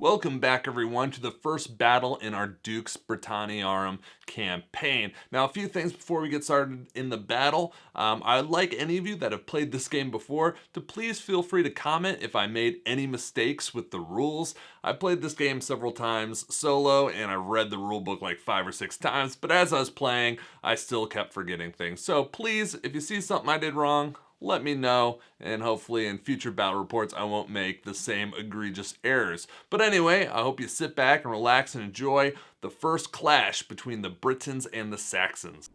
Welcome back, everyone, to the first battle in our Dux Britanniarum campaign. Now, a few things before we get started in the battle. I'd like any of you that have played this game before to please feel free to comment if I made any mistakes with the rules. I played this game several times solo, and I read the rule book like 5 or 6 times, but as I was playing, I still kept forgetting things. So please, if you see something I did wrong, let me know, and hopefully in future battle reports I won't make the same egregious errors. But anyway, I hope you sit back and relax and enjoy the first clash between the Britons and the Saxons.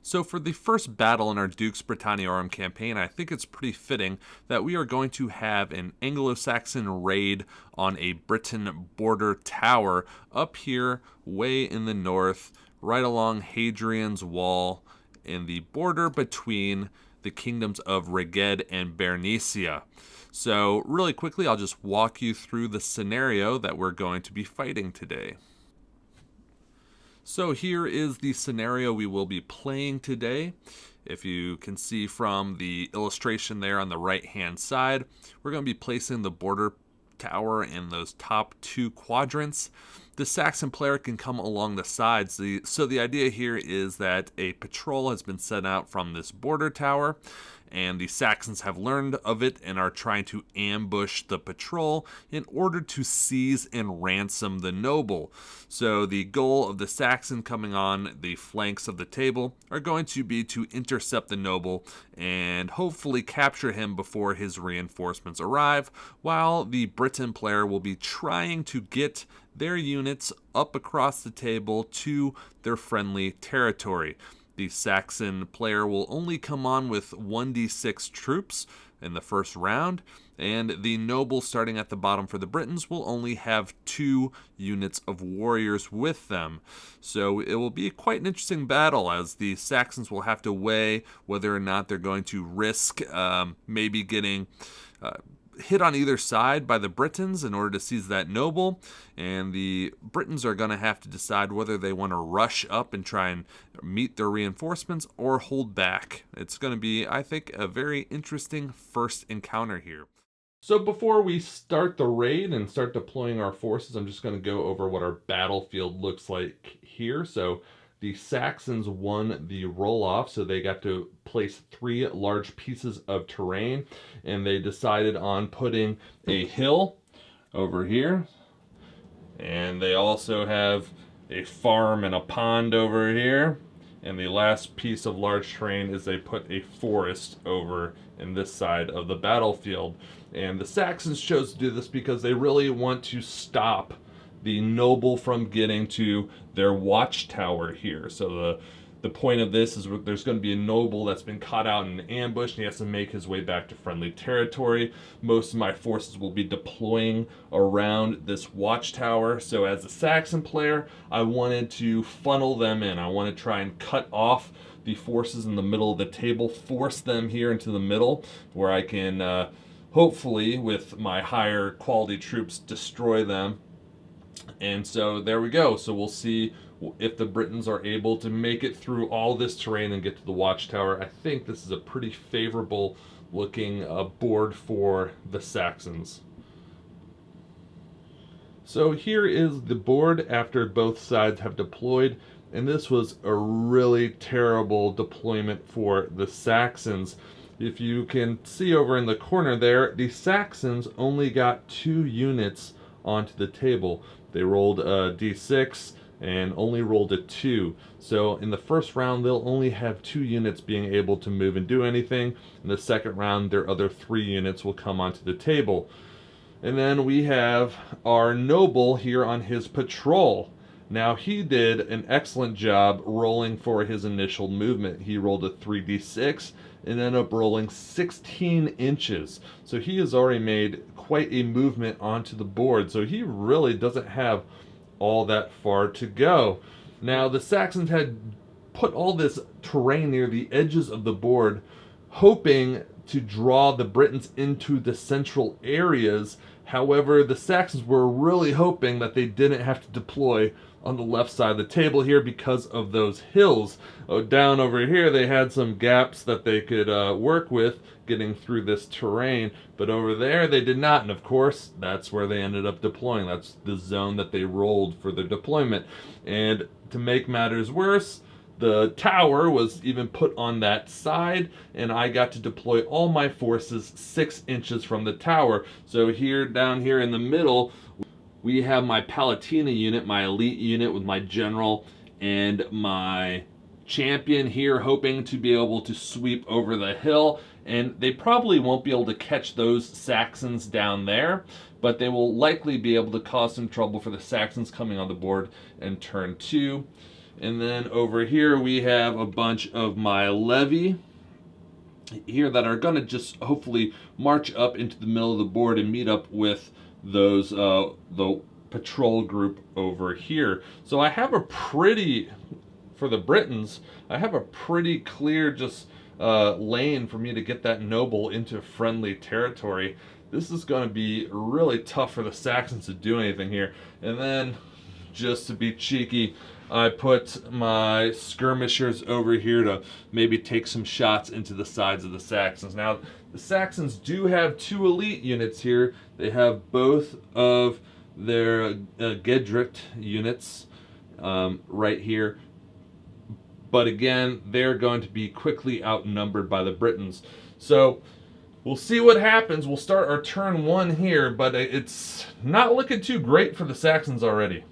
So for the first battle in our Dux Britanniarum campaign, I think it's pretty fitting that we are going to have an Anglo-Saxon raid on a Briton border tower up here way in the north, right along Hadrian's Wall in the border between the kingdoms of Reged and Bernicia. So really quickly, I'll just walk you through the scenario that we're going to be fighting today. So here is the scenario we will be playing today. If you can see from the illustration there on the right-hand side, we're going to be placing the border tower in those top 2 quadrants. The Saxon player can come along the sides. So the idea here is that a patrol has been sent out from this border tower, and the Saxons have learned of it and are trying to ambush the patrol in order to seize and ransom the noble. So the goal of the Saxon coming on the flanks of the table are going to be to intercept the noble and hopefully capture him before his reinforcements arrive, while the Briton player will be trying to get their units up across the table to their friendly territory. The Saxon player will only come on with 1d6 troops in the first round, and the noble starting at the bottom for the Britons will only have 2 units of warriors with them. So it will be quite an interesting battle, as the Saxons will have to weigh whether or not they're going to risk maybe getting hit on either side by the Britons in order to seize that noble, and the Britons are going to have to decide whether they want to rush up and try and meet their reinforcements or hold back. It's going to be, I think, a very interesting first encounter here. So before we start the raid and start deploying our forces, I'm just going to go over what our battlefield looks like here. So the Saxons won the roll-off, so they got to place 3 large pieces of terrain, and they decided on putting a hill over here, and they also have a farm and a pond over here, and the last piece of large terrain is they put a forest over in this side of the battlefield. And the Saxons chose to do this because they really want to stop the noble from getting to their watchtower here. So the point of this is there's going to be a noble that's been caught out in an ambush, and he has to make his way back to friendly territory. Most of my forces will be deploying around this watchtower. So as a Saxon player, I wanted to funnel them in. I want to try and cut off the forces in the middle of the table, force them here into the middle, where I can hopefully, with my higher quality troops, destroy them. And so there we go. So we'll see if the Britons are able to make it through all this terrain and get to the watchtower. I think this is a pretty favorable looking board for the Saxons. So here is the board after both sides have deployed, and this was a really terrible deployment for the Saxons. If you can see over in the corner there, the Saxons only got 2 units onto the table. They rolled a d6 and only rolled a 2. So in the first round, they'll only have 2 units being able to move and do anything. In the second round, their other 3 units will come onto the table. And then we have our noble here on his patrol. Now, he did an excellent job rolling for his initial movement. He rolled a 3d6 and ended up rolling 16 inches. So he has already made quite a movement onto the board. So he really doesn't have all that far to go. Now, the Saxons had put all this terrain near the edges of the board, hoping to draw the Britons into the central areas. However, the Saxons were really hoping that they didn't have to deploy on the left side of the table here because of those hills. Down over here they had some gaps that they could work with getting through this terrain, but over there they did not, and of course that's where they ended up deploying. That's the zone that they rolled for their deployment. And to make matters worse, the tower was even put on that side, and I got to deploy all my forces 6 inches from the tower. So here, down here in the middle, we have my Palatina unit, my elite unit with my general and my champion here, hoping to be able to sweep over the hill. And they probably won't be able to catch those Saxons down there, but they will likely be able to cause some trouble for the Saxons coming on the board in turn 2. And then over here we have a bunch of my levy here that are going to just hopefully march up into the middle of the board and meet up with those the patrol group over here. So I have a pretty, for the Britons, I have a pretty clear just lane for me to get that noble into friendly territory. This is going to be really tough for the Saxons to do anything here. And then, just to be cheeky, I put my skirmishers over here to maybe take some shots into the sides of the Saxons. Now, the Saxons do have 2 elite units here. They have both of their Gedrit units right here. But again, they're going to be quickly outnumbered by the Britons. So we'll see what happens. We'll start our turn 1 here, but it's not looking too great for the Saxons already.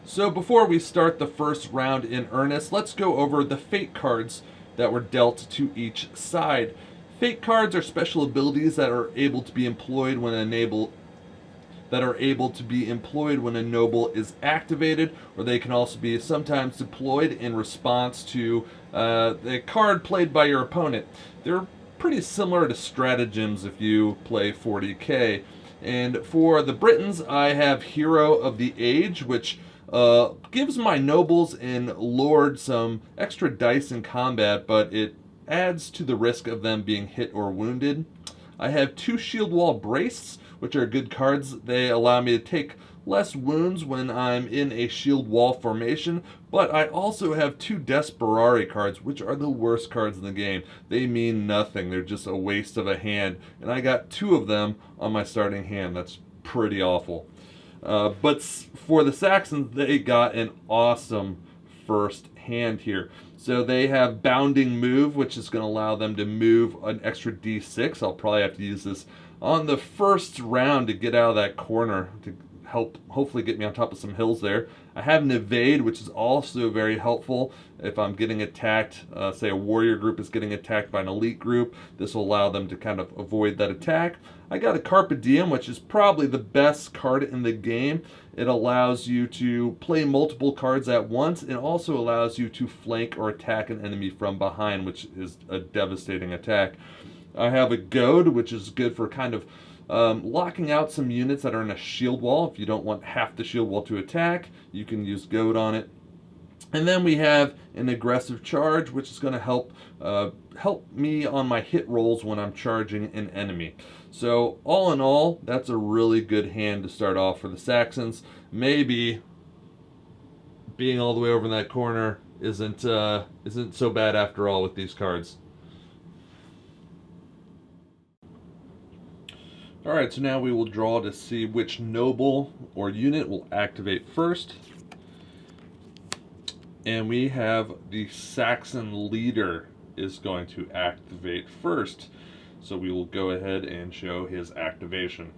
So before we start the first round in earnest, let's go over the fate cards that were dealt to each side. Fate cards are special abilities that are able to be employed when a noble is activated, or they can also be sometimes deployed in response to the card played by your opponent. They're pretty similar to stratagems if you play 40k. And for the Britons, I have Hero of the Age, which gives my nobles and lord some extra dice in combat, but it adds to the risk of them being hit or wounded. I have 2 Shield Wall Braces, which are good cards. They allow me to take less wounds when I'm in a shield wall formation, but I also have 2 Desperari cards, which are the worst cards in the game. They mean nothing. They're just a waste of a hand, and I got 2 of them on my starting hand. That's pretty awful. But for the Saxons, they got an awesome first hand here. So they have Bounding Move, which is going to allow them to move an extra d6. I'll probably have to use this on the first round to get out of that corner to help hopefully get me on top of some hills there. I have an Evade, which is also very helpful if I'm getting attacked. Say a warrior group is getting attacked by an elite group. This will allow them to kind of avoid that attack. I got a Carpe Diem, which is probably the best card in the game. It allows you to play multiple cards at once, and also allows you to flank or attack an enemy from behind, which is a devastating attack. I have a Goad, which is good for kind of locking out some units that are in a shield wall. If you don't want half the shield wall to attack, you can use Goad on it. And then we have an Aggressive Charge, which is going to help me on my hit rolls when I'm charging an enemy. So all in all, that's a really good hand to start off for the Saxons. Maybe being all the way over in that corner isn't so bad after all with these cards. Alright, so now we will draw to see which noble or unit will activate first. And we have the Saxon leader is going to activate first. So we will go ahead and show his activation.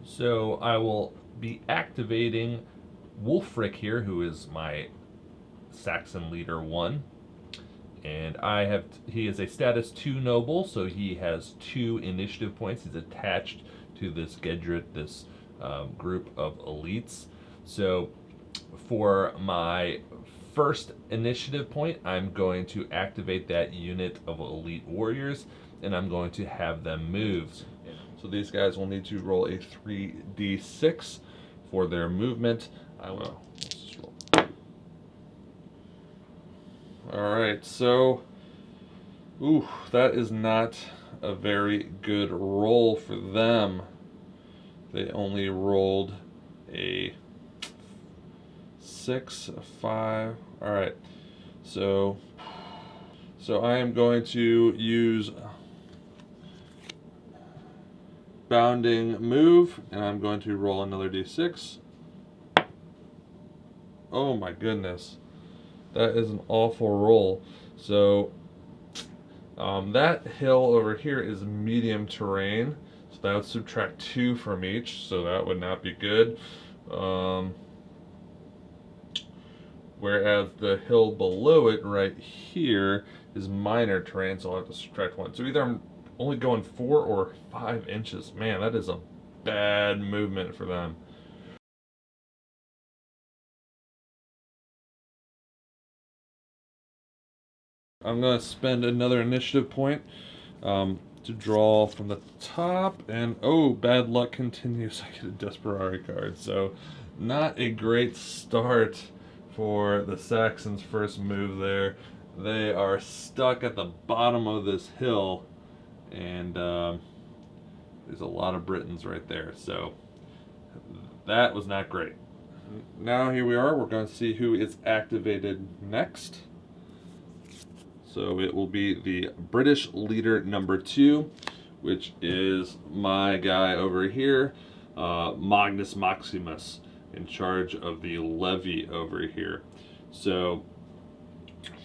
So I will be activating Wulfric here, who is my Saxon leader 1. And he is a status 2 noble, so he has 2 initiative points. He's attached to this Gedrit, this group of elites. So for my first initiative point, I'm going to activate that unit of elite warriors, and I'm going to have them move. So these guys will need to roll a 3d6 for their movement. Let's just roll. Alright, so that is not a very good roll for them. They only rolled a 6, a 5. All right, so I am going to use bounding move, and I'm going to roll another d6. Oh my goodness, that is an awful roll. So that hill over here is medium terrain, so that would subtract 2 from each, so that would not be good. Whereas the hill below it right here is minor terrain, so I'll have to subtract 1. So either I'm only going 4 or 5 inches. Man, that is a bad movement for them. I'm going to spend another initiative point to draw from the top, and oh, bad luck continues. I get a Desperari card, so not a great start for the Saxons' first move there. They are stuck at the bottom of this hill, and there's a lot of Britons right there, so that was not great. Now here we are, we're going to see who is activated next. So it will be the British leader number 2, which is my guy over here, Magnus Maximus, in charge of the levy over here. So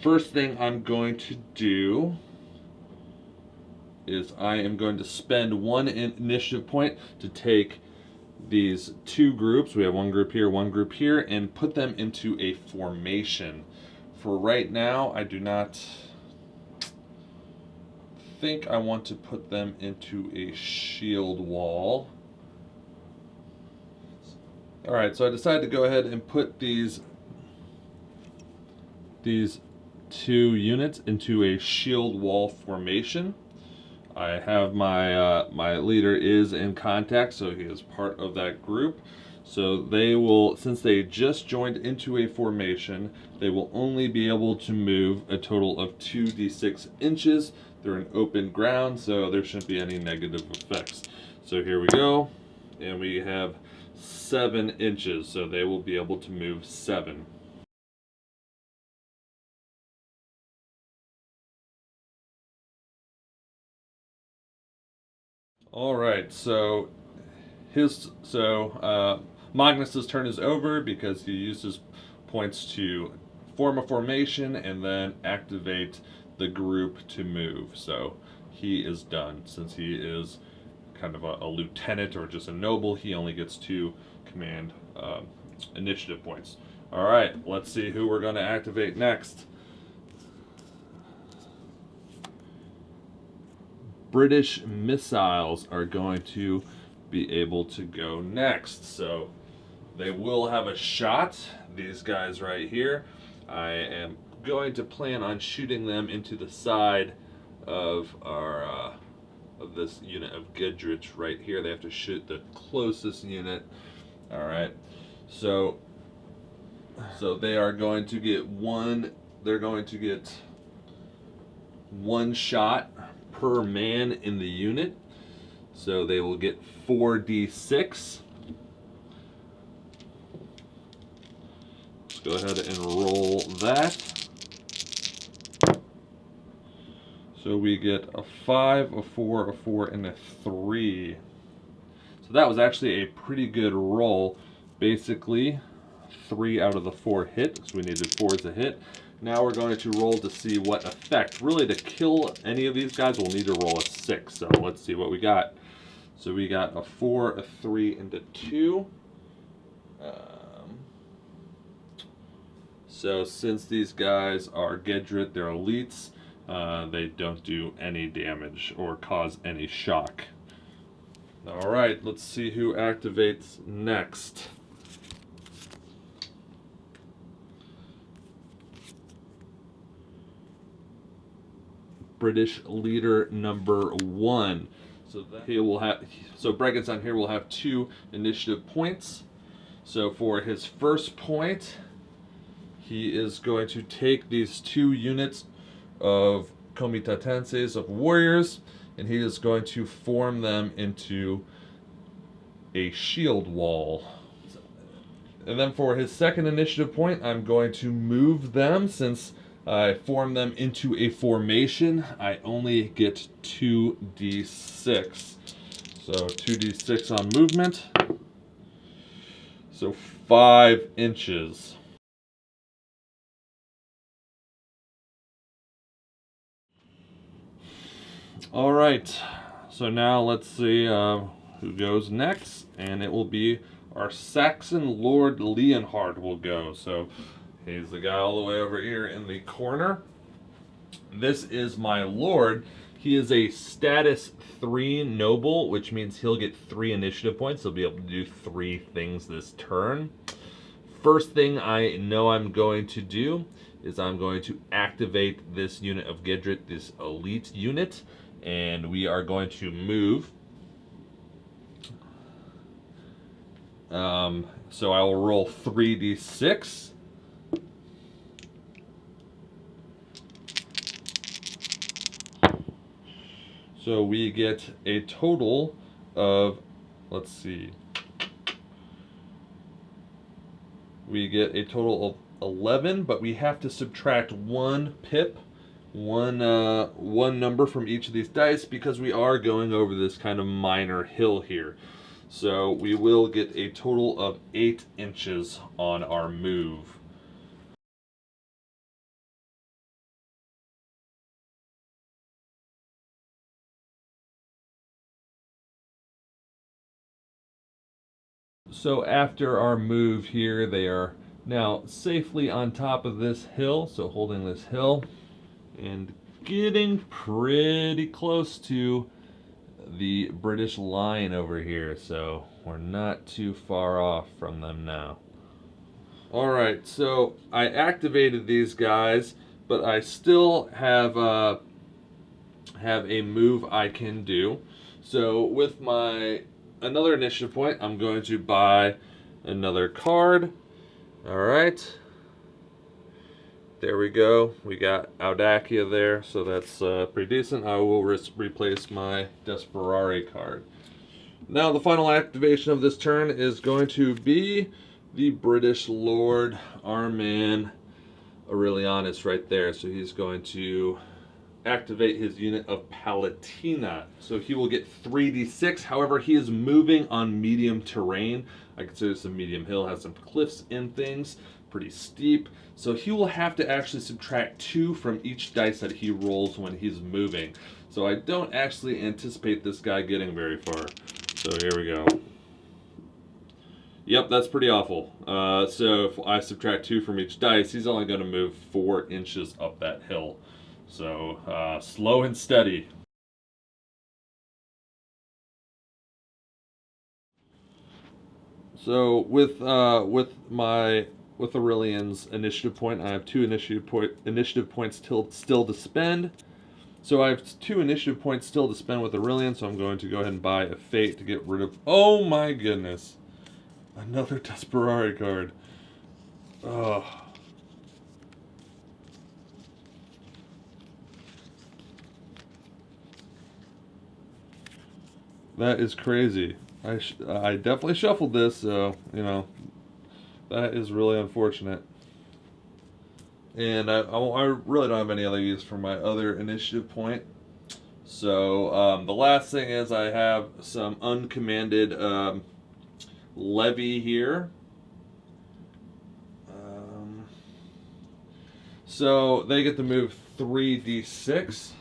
first thing I'm going to do is I am going to spend 1 initiative point to take these 2 groups. We have 1 group here, and put them into a formation. For right now, I do not think I want to put them into a shield wall. Alright, so I decided to go ahead and put these 2 units into a shield wall formation. I have my leader is in contact, so he is part of that group. So they will, since they just joined into a formation, they will only be able to move a total of 2d6 inches. They're in open ground, so there shouldn't be any negative effects. So here we go, and we have 7 inches, so they will be able to move 7. All right, so Magnus's turn is over because he uses points to form a formation and then activate the group to move. So he is done. Since he is kind of a lieutenant or just a noble, he only gets 2 command initiative points. All right, let's see who we're going to activate next. British missiles are going to be able to go next. So they will have a shot, these guys right here. I am going to plan on shooting them into the side of our of this unit of Gedrich right here. They have to shoot the closest unit. All right, so they are going to get one. They're going to get 1 shot per man in the unit. So they will get 4d6. Let's go ahead and roll that. So we get a 5, a 4, a 4, and a 3. So that was actually a pretty good roll. Basically, 3 out of the 4 hit, because we needed 4 as a hit. Now we're going to roll to see what effect. Really, to kill any of these guys, we'll need to roll a 6. So let's see what we got. So we got a 4, a 3, and a 2. So since these guys are Gedrit, they're elites, they don't do any damage or cause any shock. Alright, let's see who activates next. British leader number 1. So he will have. So Bregenstein here will have 2 initiative points. So for his first point, he is going to take these 2 units of comitatenses, of warriors, and he is going to form them into a shield wall. And then for his second initiative point, I'm going to move them. Since I formed them into a formation, I only get 2d6. So 2d6 on movement. So 5 inches. All right. So now let's see who goes next, and it will be our Saxon Lord Leonhard will go. So he's the guy all the way over here in the corner. This is my lord. He is a status 3 noble, which means he'll get 3 initiative points. He'll be able to do 3 things this turn. First thing I know I'm going to do is I'm going to activate this unit of Gedrit, this elite unit, and we are going to move. So I will roll 3d6. So we get a total of, let's see, we get a total of 11, but we have to subtract 1 pip, one number from each of these dice, because we are going over this kind of minor hill here. So we will get a total of 8 inches on our move. So after our move here, they are now safely on top of this hill, so holding this hill, and getting pretty close to the British line over here, so we're not too far off from them now. Alright, so I activated these guys, but I still have a move I can do. So with my another initiative point, I'm going to buy another card. Alright. There we go. We got Audacia there, so that's pretty decent. I will replace my Desperare card. Now the final activation of this turn is going to be the British Lord, our man Aurelianus right there. So he's going to activate his unit of Palatina. So he will get 3d6. However, he is moving on medium terrain. I consider this a medium hill, has some cliffs and things, pretty steep. So he will have to actually subtract 2 from each dice that he rolls when he's moving. So I don't actually anticipate this guy getting very far. So here we go. Yep, that's pretty awful. So if I subtract 2 from each dice, he's only going to move 4 inches up that hill. So slow and steady. So with Aurelian's initiative point, I have 2 initiative points still to spend. So I have 2 initiative points still to spend with Aurelian, so I'm going to go ahead and buy a Fate to get rid of... Oh my goodness! Another Desperare card. Ugh. That is crazy. I definitely shuffled this, so, you know, that is really unfortunate. And I really don't have any other use for my other initiative point. So the last thing is I have some uncommanded levy here. So they get to move 3d6.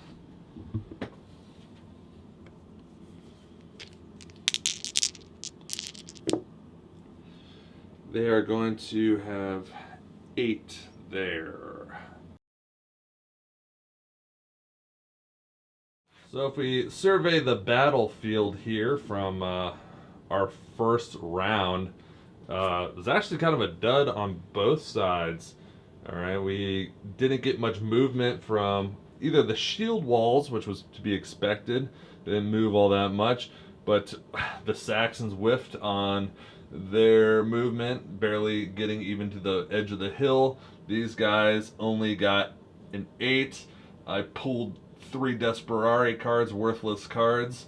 They are going to have 8 there. So if we survey the battlefield here from our first round, it was actually kind of a dud on both sides. All right, we didn't get much movement from either the shield walls, which was to be expected. They didn't move all that much, but the Saxons whiffed on their movement, barely getting even to the edge of the hill. These guys only got an 8. I pulled 3 Desperare cards, worthless cards.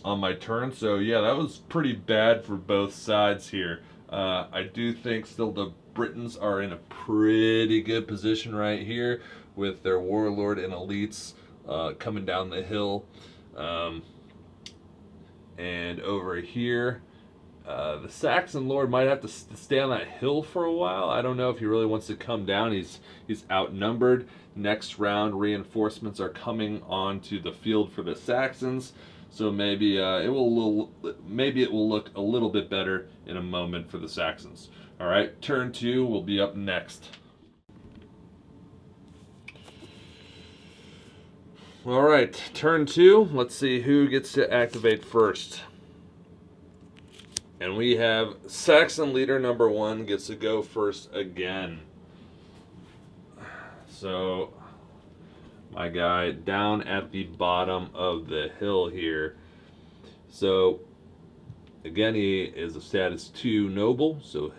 on my turn. So yeah, that was pretty bad for both sides here. I do think still the Britons are in a pretty good position right here with their warlord and elites coming down the hill. And over here, the Saxon lord might have to stay on that hill for a while. I don't know if he really wants to come down. He's outnumbered. Next round, reinforcements are coming onto the field for the Saxons. So maybe it will look a little bit better in a moment for the Saxons. All right, turn 2 will be up next. All right, turn 2. Let's see who gets to activate first. And we have Saxon leader number 1 gets to go first again. So my guy down at the bottom of the hill here. So again, he is a status 2 noble, so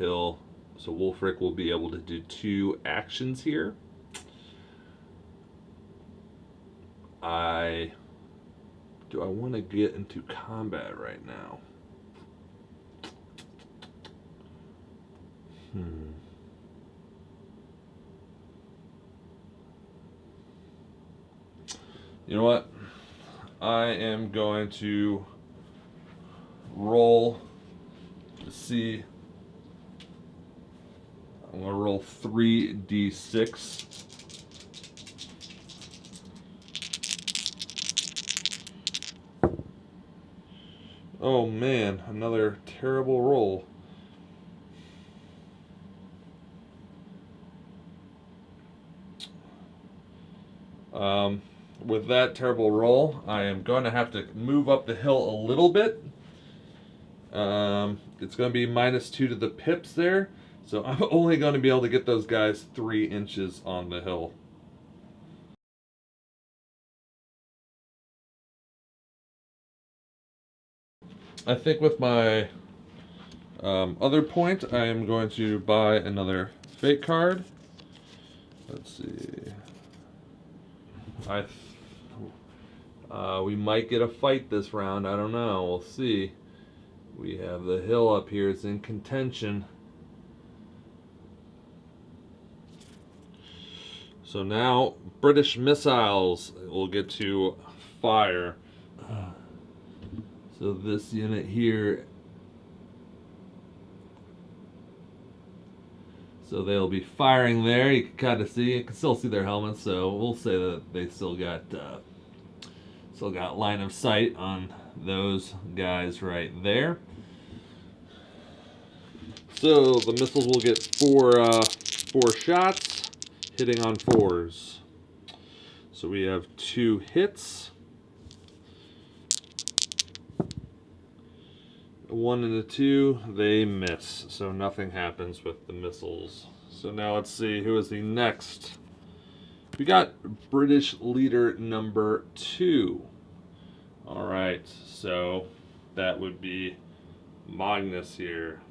Wulfric will be able to do 2 actions here. Do I want to get into combat right now? You know what? I am going to roll to see. I'm going to roll 3d6. Oh man, another terrible roll. With that terrible roll, I am going to have to move up the hill a little bit. It's going to be -2 to the pips there, so I'm only going to be able to get those guys 3 inches on the hill. I think with my other point, I am going to buy another fate card. Let's see. We might get a fight this round. I don't know. We'll see. We have the hill up here. It's in contention. So now British missiles will get to fire. So this unit here. So they'll be firing there. You can kind of see. You can still see their helmets. So we'll say that they still got line of sight on those guys right there. So the missiles will get four shots, hitting on 4s. So we have 2 hits. 1 and a 2, they miss. So nothing happens with the missiles. So now let's see who is the next. We got British leader number 2. All right, so that would be Magnus here.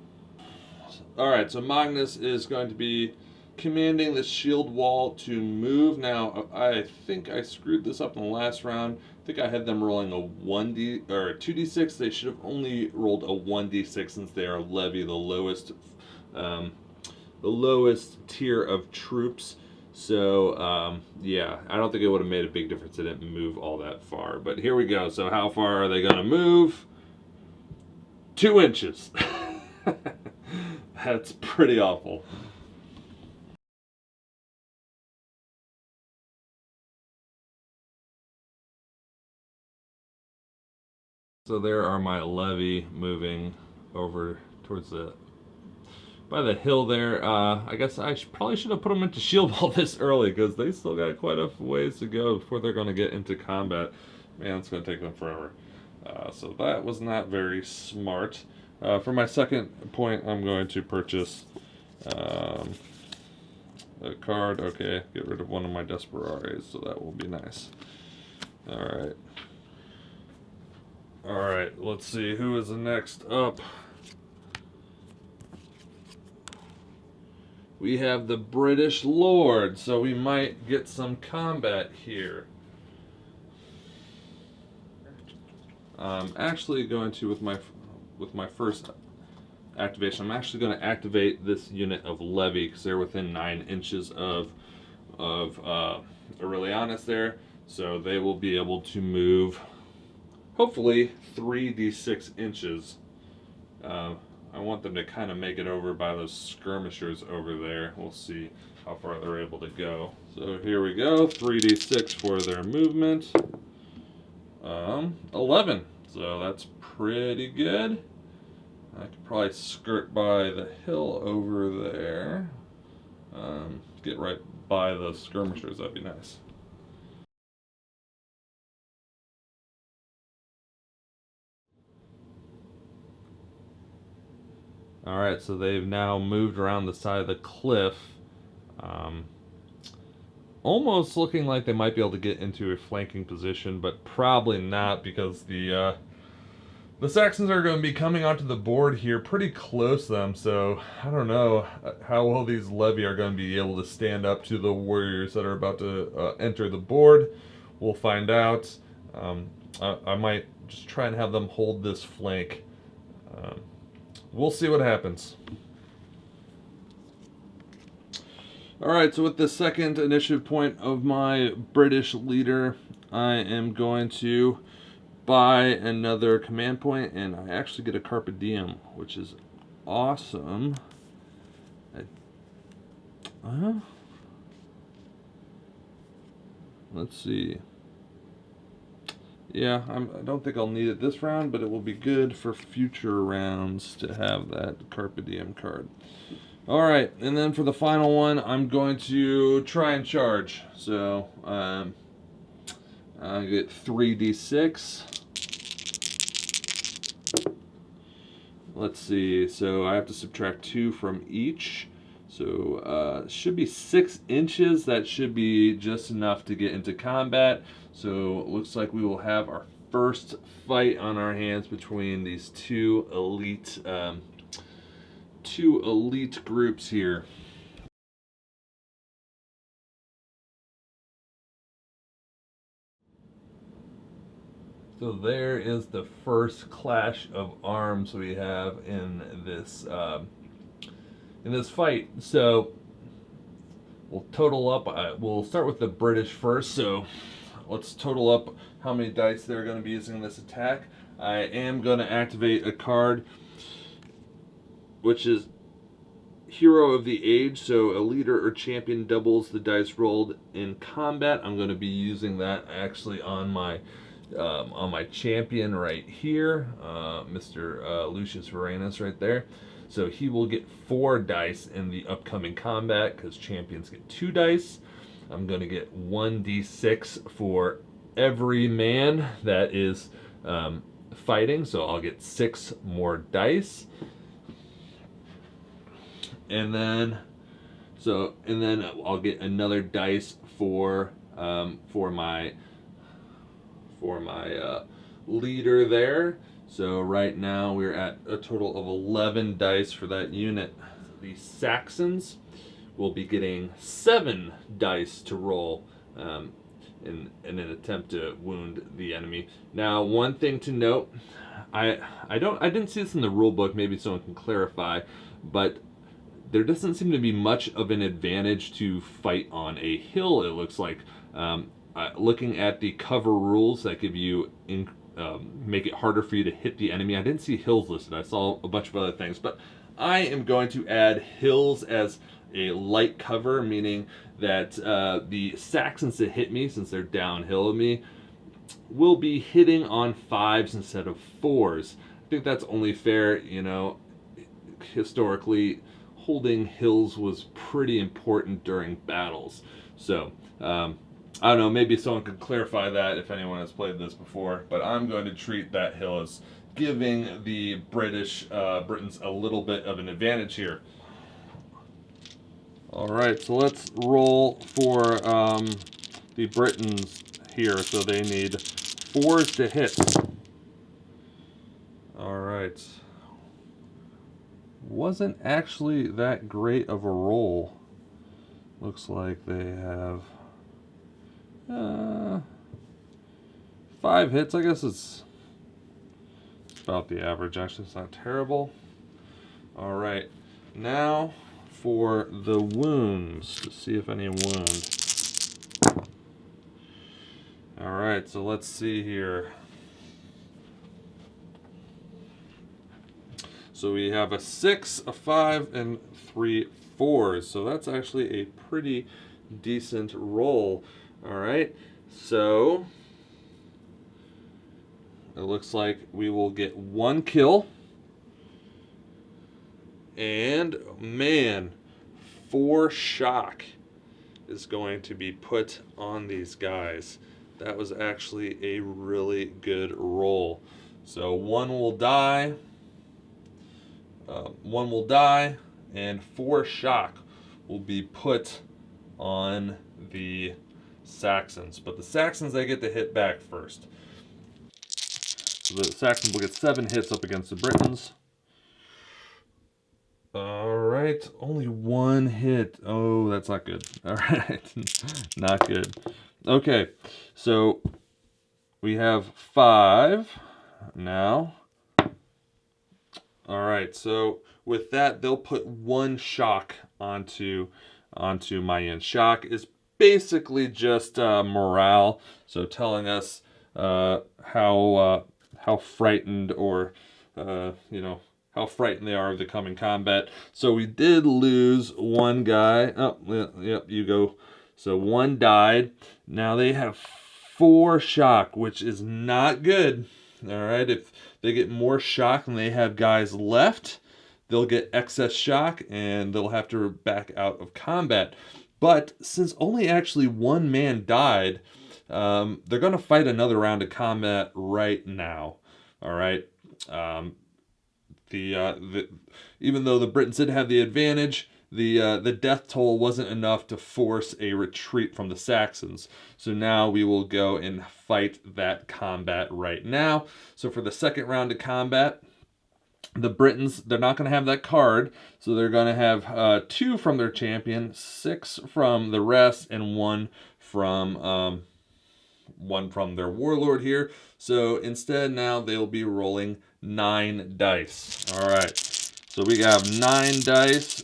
All right, so Magnus is going to be commanding the shield wall to move. Now, I think I screwed this up in the last round. I think I had them rolling a 2d6. They should have only rolled a 1d6 since they are levy, the lowest tier of troops. So, yeah, I don't think it would have made a big difference. They didn't move all that far. But here we go. So how far are they going to move? 2 inches. That's pretty awful. So there are my levy moving over towards by the hill there. I guess I probably should have put them into shield wall this early because they still got quite a ways to go before they're going to get into combat. Man, it's going to take them forever. So that was not very smart. For my second point, I'm going to purchase a card. Okay, get rid of one of my Desperaries, so that will be nice. Alright. Alright, let's see who is the next up. We have the British Lord, so we might get some combat here. I'm actually going to, with my first activation, I'm actually going to activate this unit of levy because they're within 9 inches of Aurelianus there, so they will be able to move hopefully 3d6 inches. I want them to kind of make it over by those skirmishers over there. We'll see how far they're able to go. So here we go, 3d6 for their movement. 11, so that's pretty good. I could probably skirt by the hill over there. Get right by those skirmishers, that'd be nice. Alright, so they've now moved around the side of the cliff. Almost looking like they might be able to get into a flanking position, but probably not because the Saxons are going to be coming onto the board here pretty close to them, so I don't know how well these levy are going to be able to stand up to the warriors that are about to enter the board. We'll find out. I might just try and have them hold this flank. We'll see what happens. Alright, so with the second initiative point of my British leader, I am going to buy another command point, and I actually get a Carpe Diem, which is awesome. Let's see. Yeah, I don't think I'll need it this round, but it will be good for future rounds to have that Carpe Diem card. Alright, and then for the final one, I'm going to try and charge. So, I get 3d6. Let's see, so I have to subtract 2 from each. So, should be 6 inches. That should be just enough to get into combat. So, it looks like we will have our first fight on our hands between these two elite groups here. So there is the first clash of arms we have in this fight. So we'll total up. We'll start with the British first. So let's total up how many dice they're going to be using in this attack. I am going to activate a card, which is Hero of the Age. So a leader or champion doubles the dice rolled in combat. I'm going to be using that actually on my champion right here, Mr. Lucius Varanus right there. So he will get 4 dice in the upcoming combat because champions get 2 dice. I'm going to get 1d6 for every man that is fighting, so I'll get 6 more dice. And then I'll get another dice for my leader there. So right now we're at a total of 11 dice for that unit. The Saxons will be getting 7 dice to roll in an attempt to wound the enemy. Now, one thing to note, I didn't see this in the rule book, maybe someone can clarify, but there doesn't seem to be much of an advantage to fight on a hill, it looks like. Looking at the cover rules that give you make it harder for you to hit the enemy, I didn't see hills listed. I saw a bunch of other things, but I am going to add hills as a light cover, meaning that the Saxons that hit me, since they're downhill of me, will be hitting on 5s instead of 4s. I think that's only fair. You know, historically, holding hills was pretty important during battles. So I don't know, maybe someone could clarify that if anyone has played this before, but I'm going to treat that hill as giving the Britons a little bit of an advantage here. Alright, so let's roll for the Britons here. So they need 4s to hit. Alright. Wasn't actually that great of a roll. Looks like they have 5 hits. I guess it's about the average, actually. It's not terrible. All right, now for the wounds, to see if any wound. All right, so let's see here. So we have a 6, a 5, and 3 4s. So that's actually a pretty decent roll. All right, so it looks like we will get 1 kill. And man, 4 shock is going to be put on these guys. That was actually a really good roll. So 1 will die. 1 will die, and 4 shock will be put on the Saxons. But the Saxons, they get to hit back first. So the Saxons will get 7 hits up against the Britons. All right, only 1 hit. Oh, that's not good. All right, not good. Okay, so we have 5 now. All right, so with that, they'll put 1 shock onto my end. Shock is basically just morale, so telling us how frightened or how frightened they are of the coming combat. So we did lose 1 guy. Oh, yep, you go. So 1 died. Now they have 4 shock, which is not good. All right, if they get more shock and they have guys left, they'll get excess shock and they'll have to back out of combat. But since only actually 1 man died, they're going to fight another round of combat right now. All right. Even though the Britons did have the advantage, the death toll wasn't enough to force a retreat from the Saxons. So now we will go and fight that combat right now. So for the second round of combat, the Britons, they're not going to have that card. So they're going to have 2 from their champion, 6 from the rest, and 1 from their warlord here. So instead now they'll be rolling 9 dice. All right. So we have 9 dice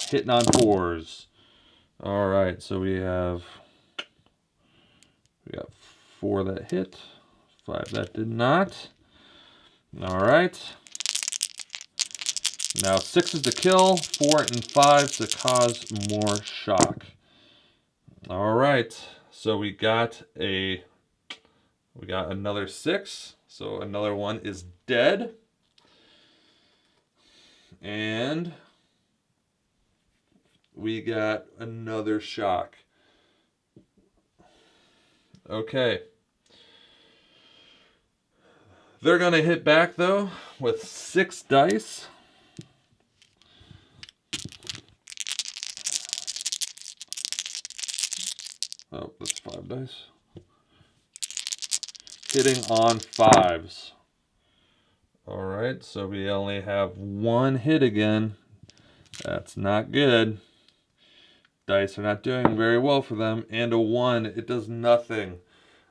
hitting on 4s. All right. So we got 4 that hit, 5 that did not. All right. Now 6 is to kill, 4 and 5 to cause more shock. All right. So we got another 6. So another one is dead. And we got another shock. Okay. They're going to hit back, though, with 6 dice. Oh, that's 5 dice. Hitting on 5s. All right, so we only have 1 hit again. That's not good. Dice are not doing very well for them. And a 1, it does nothing.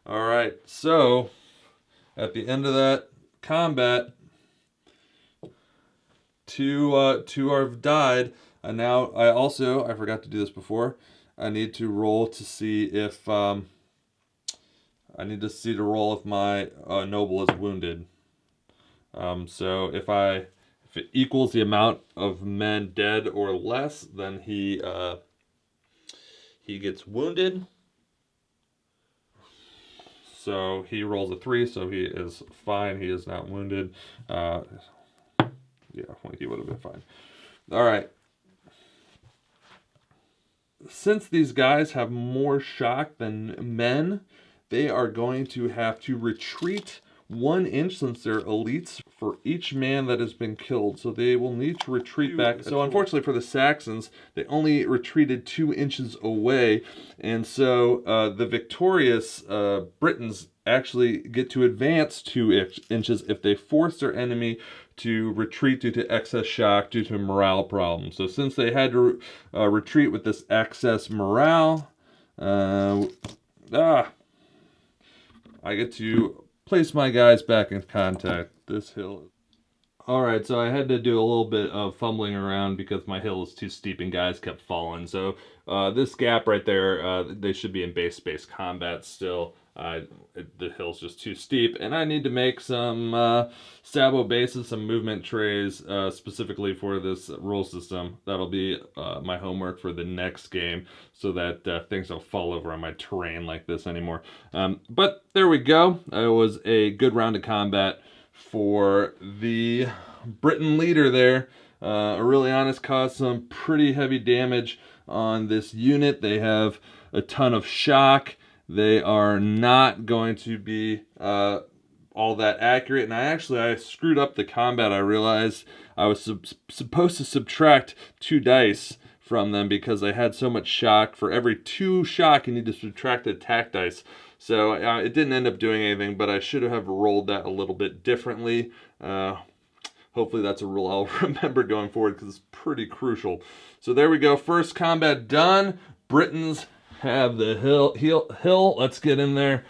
All right, so at the end of that combat, 2 have died. And now I forgot to do this before. I need to roll to see if my noble is wounded. So if it equals the amount of men dead or less, then he gets wounded. So he rolls a 3, so he is fine. He is not wounded. Yeah, he would have been fine. All right. Since these guys have more shock than men, they are going to have to retreat 1 inch since they're elites for each man that has been killed. So they will need to retreat back. So unfortunately for the Saxons, they only retreated 2 inches away. And so the victorious Britons actually get to advance 2 inches if they force their enemy to retreat due to excess shock due to morale problems. So since they had to retreat with this excess morale, I get to place my guys back in contact. This hill. Alright, so I had to do a little bit of fumbling around because my hill was too steep and guys kept falling. So this gap right there, they should be in base space combat still. The hill's just too steep, and I need to make some Sabo bases, some movement trays, specifically for this rule system. That'll be my homework for the next game, so that things don't fall over on my terrain like this anymore. But there we go. It was a good round of combat for the Briton leader there. Aurelianus caused some pretty heavy damage on this unit. They have a ton of shock. They are not going to be all that accurate. And I screwed up the combat. I realized I was supposed to subtract 2 dice from them because they had so much shock. For every 2 shock, you need to subtract attack dice. So it didn't end up doing anything, but I should have rolled that a little bit differently. Hopefully that's a rule I'll remember going forward because it's pretty crucial. So there we go. First combat done. Britons have the hill. Let's get in there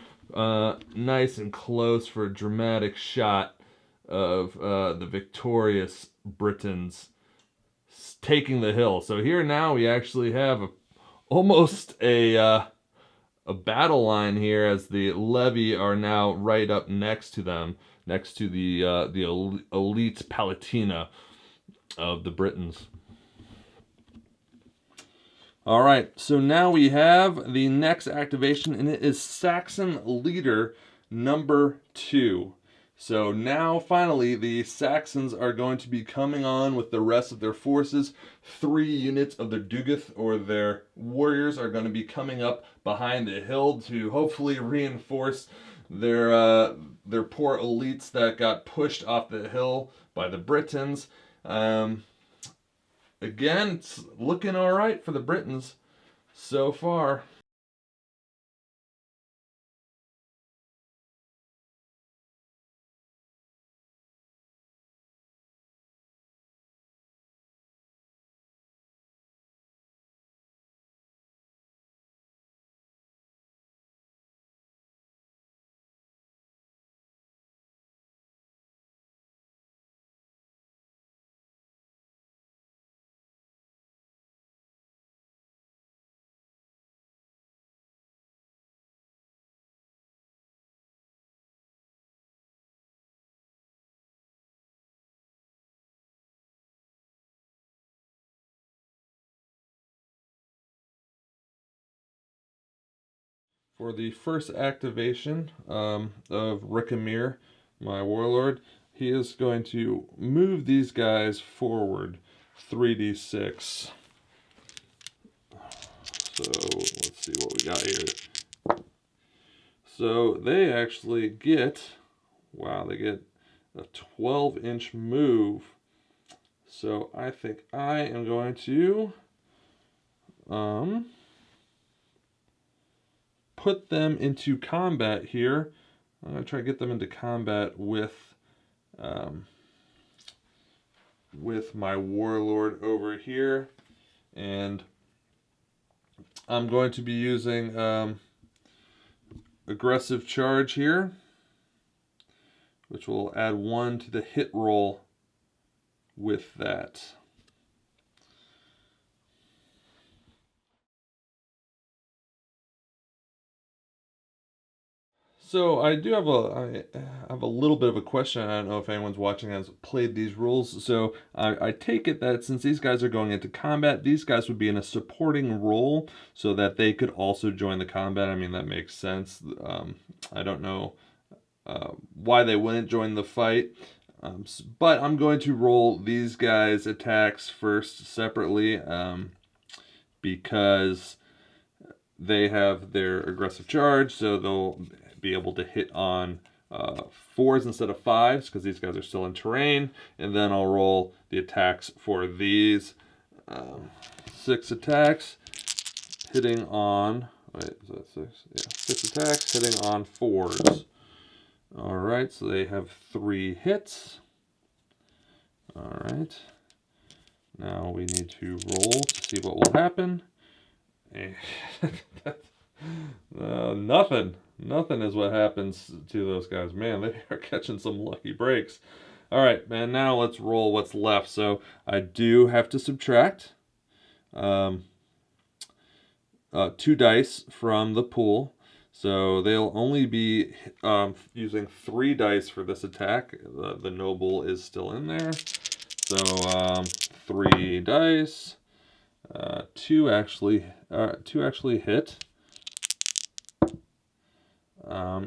nice and close for a dramatic shot of the victorious Britons taking the hill. So here now we actually have almost a battle line here, as the levy are now right up next to them, next to the elite Palatina of the Britons. All right, so now we have the next activation, and it is Saxon Leader number 2. So now, finally, the Saxons are going to be coming on with the rest of their forces. 3 units of their Dugath, or their warriors, are going to be coming up behind the hill to hopefully reinforce their poor elites that got pushed off the hill by the Britons. Again, it's looking all right for the Britons so far. For the first activation of Rickamir, my warlord, he is going to move these guys forward 3d6. So let's see what we got here. So they actually get, wow, they get a 12-inch move. So I think I am going to put them into combat here. I'm going to try to get them into combat with my warlord over here. And I'm going to be using aggressive charge here, which will add 1 to the hit roll with that. So I do have a little bit of a question. I don't know if anyone's watching has played these rules. So I take it that since these guys are going into combat, these guys would be in a supporting role so that they could also join the combat. I mean, that makes sense. I don't know why they wouldn't join the fight. But I'm going to roll these guys' attacks first separately because they have their aggressive charge, so they'll be able to hit on 4s instead of 5s because these guys are still in terrain. And then I'll roll the attacks for these 6 attacks, hitting on, wait, is that 6? Yeah, 6 attacks, hitting on 4s. All right, so they have 3 hits. All right, now we need to roll to see what will happen. Nothing is what happens to those guys. Man, they are catching some lucky breaks. All right, and now let's roll what's left. So I do have to subtract 2 dice from the pool. So they'll only be using 3 dice for this attack. The noble is still in there. So 3 dice. 2 actually hit.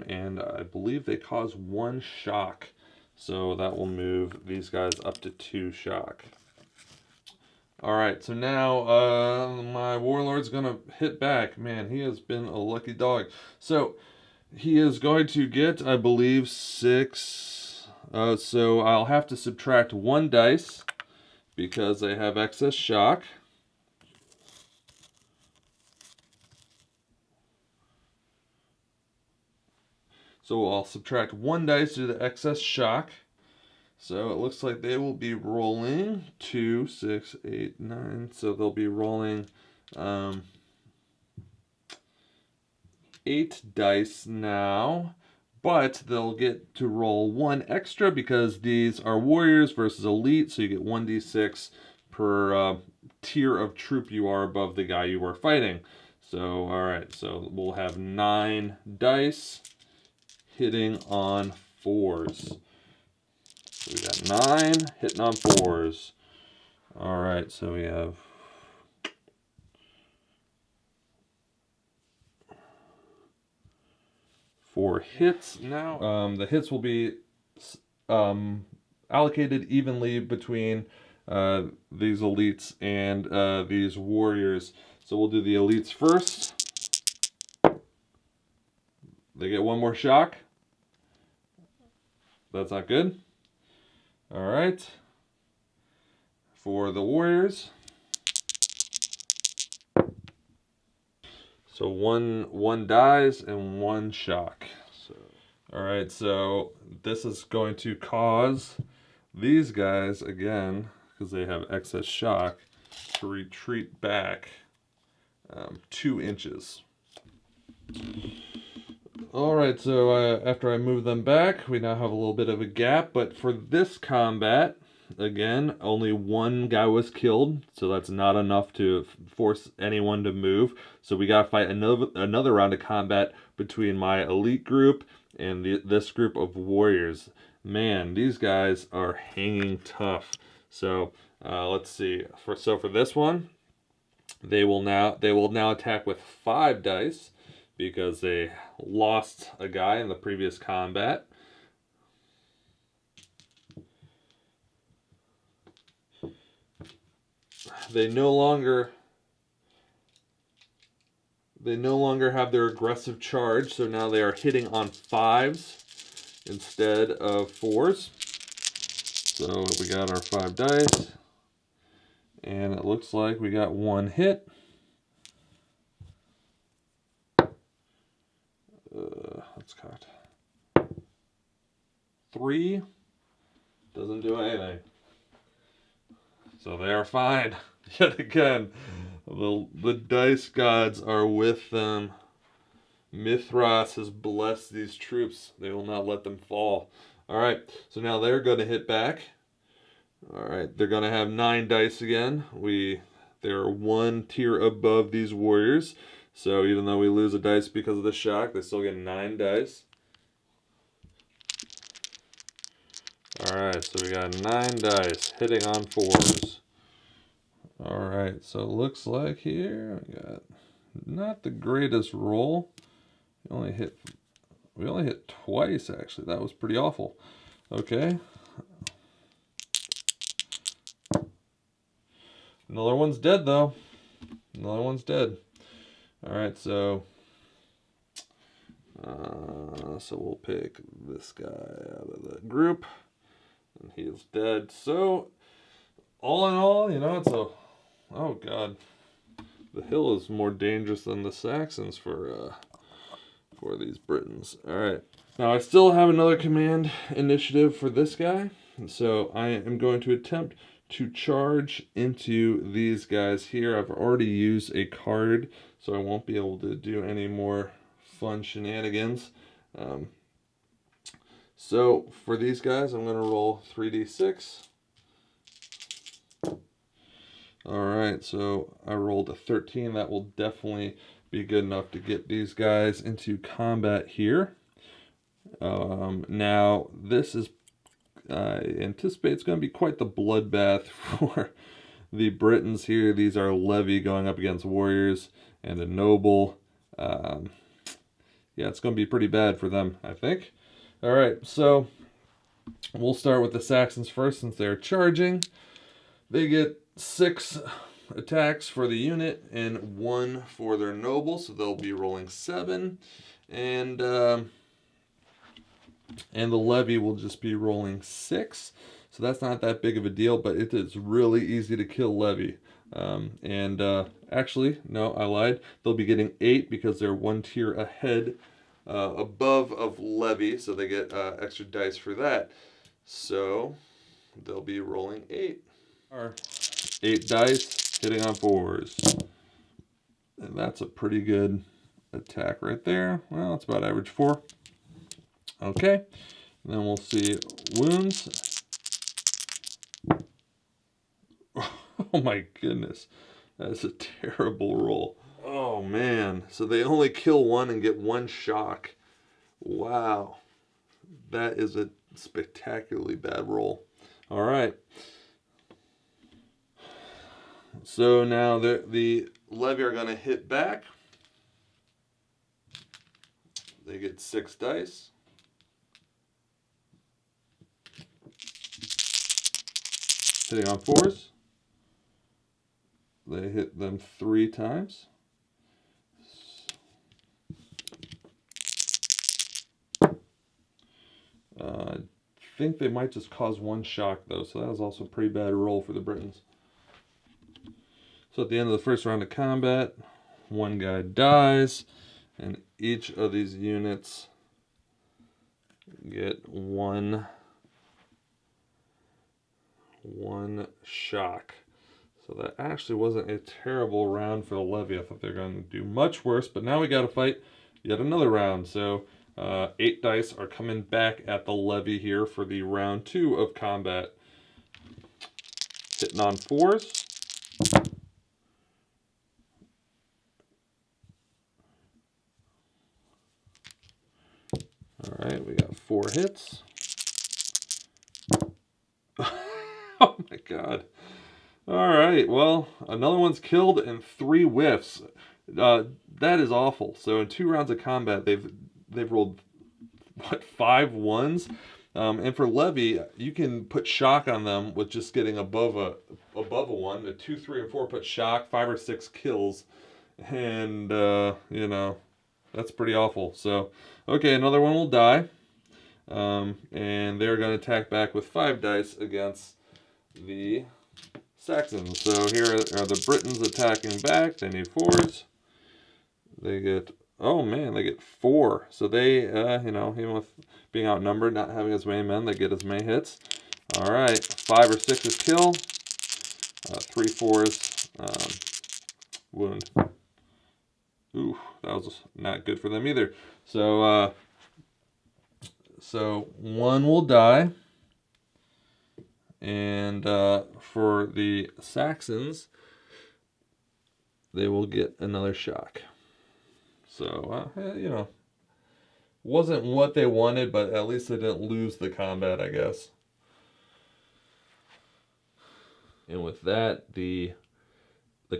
And I believe they cause 1 shock. So that will move these guys up to 2 shock. Alright, so now my warlord's going to hit back. Man, he has been a lucky dog. So he is going to get, I believe, 6. So I'll have to subtract 1 dice because they have excess shock. So I'll subtract 1 dice due to the excess shock. So it looks like they will be rolling 2, 6, 8, 9. So they'll be rolling 8 dice now. But they'll get to roll 1 extra because these are warriors versus elite. So you get 1d6 per tier of troop you are above the guy you are fighting. So, alright, so we'll have 9 dice hitting on 4s. So we got 9 hitting on 4s. Alright, so we have 4 hits now. The hits will be allocated evenly between these elites and these warriors. So we'll do the elites first. They get 1 more shock. That's not good. All right. For the warriors. So one dies and 1 shock. So, all right, so this is going to cause these guys, again, because they have excess shock, to retreat back 2 inches. Alright, so after I move them back, we now have a little bit of a gap, but for this combat, again, only 1 guy was killed, so that's not enough to force anyone to move. So we gotta fight another round of combat between my elite group and this group of warriors. Man, these guys are hanging tough. So let's see. For this one, they will now attack with 5 dice. Because they lost a guy in the previous combat. They no longer have their aggressive charge, so now they are hitting on 5s instead of 4s. So we got our 5 dice, and it looks like we got 1 hit. That's cocked. 3 doesn't do anything. So they are fine. Yet again, the dice gods are with them. Mithras has blessed these troops. They will not let them fall. Alright, so now they're going to hit back. Alright, they're going to have 9 dice again. They're 1 tier above these warriors. So even though we lose a dice because of the shock, they still get 9 dice. Alright, so we got 9 dice hitting on 4s. Alright, so it looks like here we got not the greatest roll. We only hit twice actually. That was pretty awful. Okay. Another one's dead though. Another one's dead. Alright, so we'll pick this guy out of the group, and he's dead. So, all in all, you know, oh god, the hill is more dangerous than the Saxons for these Britons. Alright, now I still have another command initiative for this guy, and so I am going to attempt to charge into these guys here. I've already used a card, so I won't be able to do any more fun shenanigans. So for these guys, I'm going to roll 3d6. All right, so I rolled a 13. That will definitely be good enough to get these guys into combat here. Now, this is, I anticipate it's going to be quite the bloodbath for the Britons here. These are levy going up against warriors and a noble. Yeah, it's going to be pretty bad for them, I think. All right, so we'll start with the Saxons first since they're charging. They get 6 attacks for the unit and 1 for their noble, so they'll be rolling 7. And the levy will just be rolling 6. So that's not that big of a deal, but it is really easy to kill levy. Actually, no, I lied. They'll be getting 8 because they're 1 tier ahead, above of levy, so they get extra dice for that. So they'll be rolling 8. 8 dice, hitting on 4s. And that's a pretty good attack right there. Well, it's about average 4. Okay, and then we'll see wounds. Oh my goodness, that's a terrible roll. Oh man, so they only kill 1 and get 1 shock. Wow, that is a spectacularly bad roll. All right. So now the levy are going to hit back. They get 6 dice. Hitting on 4s. They hit them 3 times. I think they might just cause 1 shock though, so that was also a pretty bad roll for the Britons. So at the end of the first round of combat, 1 guy dies, and each of these units get 1 shock. So that actually wasn't a terrible round for the levy. I thought they were going to do much worse, but now we got to fight yet another round. So 8 dice are coming back at the levy here for the round 2 of combat. Hitting on 4s. All right, we got 4 hits. Oh my god. All right, well, another one's killed and 3 whiffs. That is awful. So in 2 rounds of combat, they've rolled, what, 5 ones? And for levy, you can put shock on them with just getting above a 1. The 2, 3, and 4 put shock, 5 or 6 kills. And, you know, that's pretty awful. So, okay, another one will die. And they're going to attack back with 5 dice against the Saxons. So here are the Britons attacking back. They need 4s. They get, oh man, they get 4. So they, you know, even with being outnumbered, not having as many men, they get as many hits. All right, 5 or 6 is kill. 3 4s, wound. Ooh, that was not good for them either. So, so 1 will die. And for the Saxons, they will get another shock. So, you know, wasn't what they wanted, but at least they didn't lose the combat, I guess. And with that, the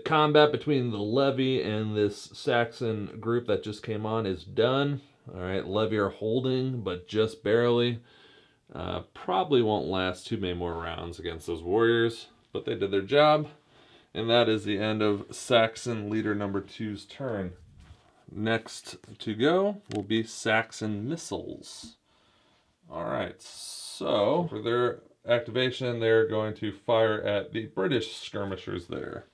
combat between the levy and this Saxon group that just came on is done. All right, levy are holding, but just barely. Probably won't last too many more rounds against those warriors, but they did their job. And that is the end of Saxon leader number 2's turn. Next to go will be Saxon missiles. All right, so for their activation, they're going to fire at the British skirmishers there.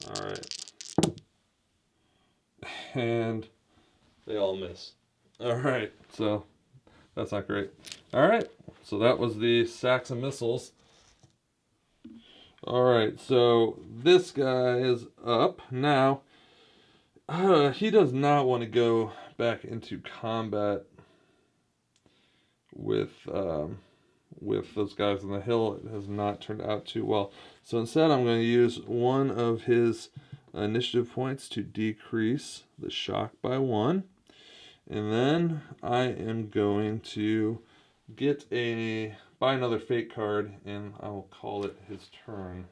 All right. And they all miss. All right, so that's not great. All right, so that was the Saxon missiles. All right, so this guy is up now. He does not want to go back into combat with those guys on the hill. It has not turned out too well. So instead, I'm going to use one of his initiative points to decrease the shock by 1. And then I am going to buy another fate card, and I will call it his turn.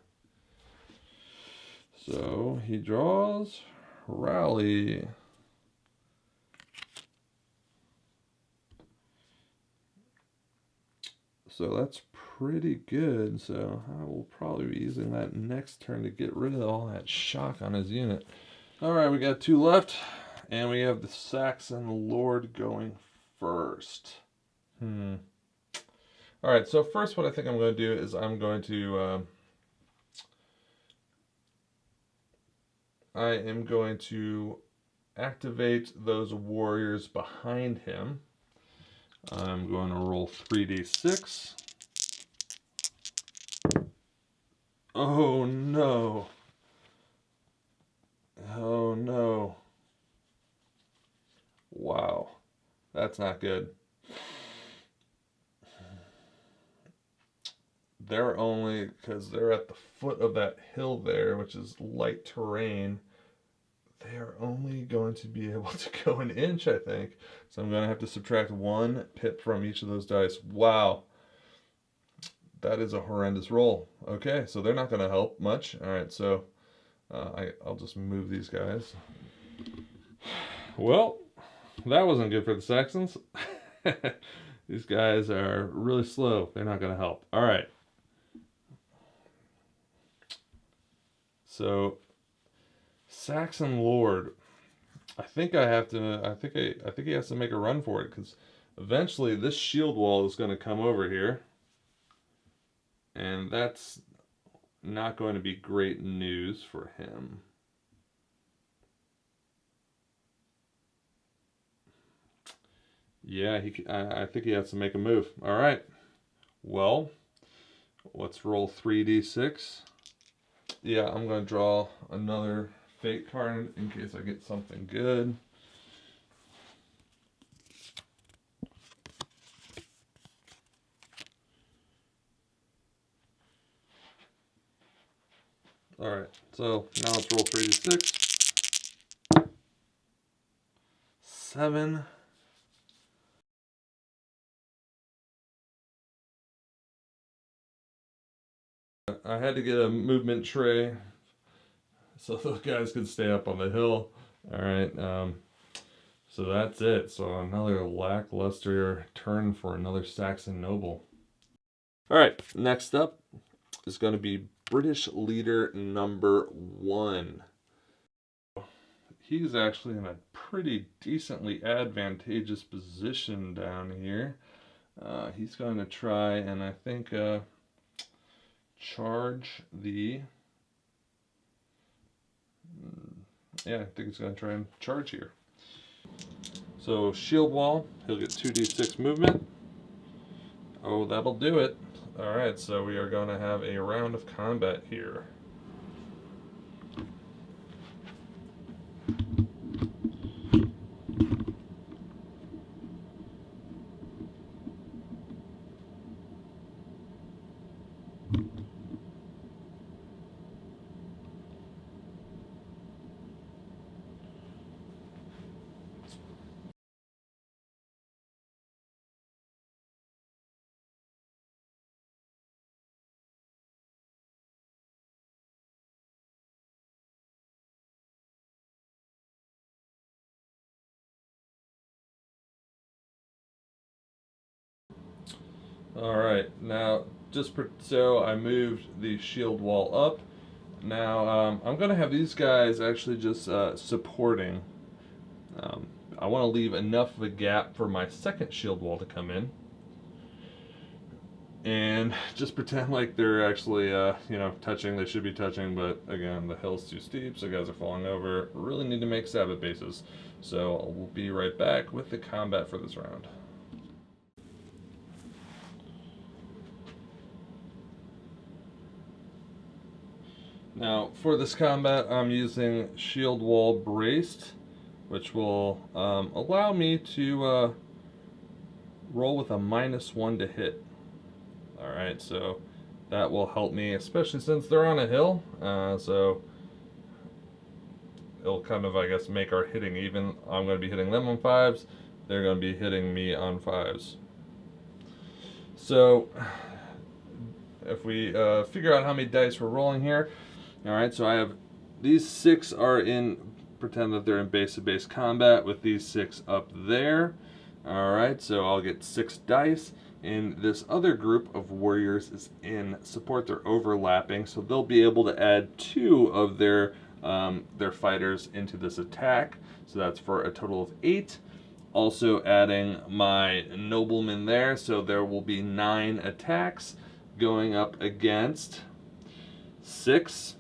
So he draws Rally. So that's pretty good. So I will probably be using that next turn to get rid of all that shock on his unit. All right, we got 2 left, and we have the Saxon Lord going first. All right, so first what I think I'm going to do is I'm going to I am going to activate those warriors behind him. I'm going to roll 3d6. Oh no. Oh no. Wow. That's not good. They're only, because they're at the foot of that hill there, which is light terrain, they are only going to be able to go an inch, I think. So I'm going to have to subtract 1 pip from each of those dice. Wow. That is a horrendous roll. Okay, so they're not going to help much. All right, so I'll just move these guys. Well, that wasn't good for the Saxons. These guys are really slow. They're not going to help. All right. So, Saxon Lord, I think he has to make a run for it, because eventually this shield wall is going to come over here, and that's not going to be great news for him. Yeah, I think he has to make a move. All right. Well, let's roll 3d6. Yeah, I'm going to draw another fate card in case I get something good. Alright, so now let's roll 3d6. 7. I had to get a movement tray so those guys could stay up on the hill. Alright, so that's it. So another lackluster turn for another Saxon noble. Alright, next up is going to be British leader number 1. He's actually in a pretty decently advantageous position down here. He's going to try and I think charge the... yeah, I think he's going to try and charge here. So shield wall, he'll get 2d6 movement. Oh, that'll do it. Alright, so we are going to have a round of combat here. Alright, now so I moved the shield wall up. Now I'm going to have these guys actually just supporting. I want to leave enough of a gap for my second shield wall to come in. And just pretend like they're actually, you know, touching. They should be touching, but again, the hill's too steep, so guys are falling over. Really need to make Sabbath bases. So we'll be right back with the combat for this round. Now, for this combat, I'm using shield wall braced, which will allow me to roll with a -1 to hit. Alright, so that will help me, especially since they're on a hill. So it'll kind of, I guess, make our hitting even. I'm going to be hitting them on 5s. They're going to be hitting me on 5s. So if we figure out how many dice we're rolling here. Alright, so I have these 6 are in, pretend that they're in base-to-base combat with these 6 up there. Alright, so I'll get 6 dice. And this other group of warriors is in support. They're overlapping, so they'll be able to add 2 of their fighters into this attack. So that's for a total of 8. Also adding my nobleman there, so there will be 9 attacks going up against 6,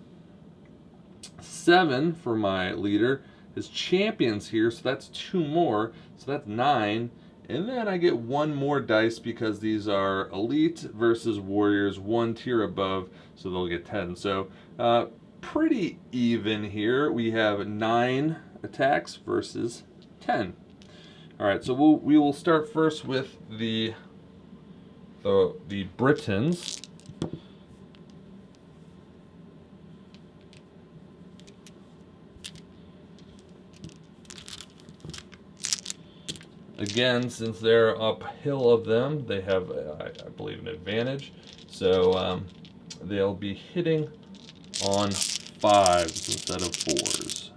7 for my leader. His champions here, so that's 2 more, so that's 9. And then I get 1 more dice because these are elite versus warriors 1 tier above, so they'll get 10. So pretty even here. We have 9 attacks versus 10. All right, so we will start first with the Britons. Again, since they're uphill of them, they have, I believe, an advantage. So they'll be hitting on 5s instead of 4s.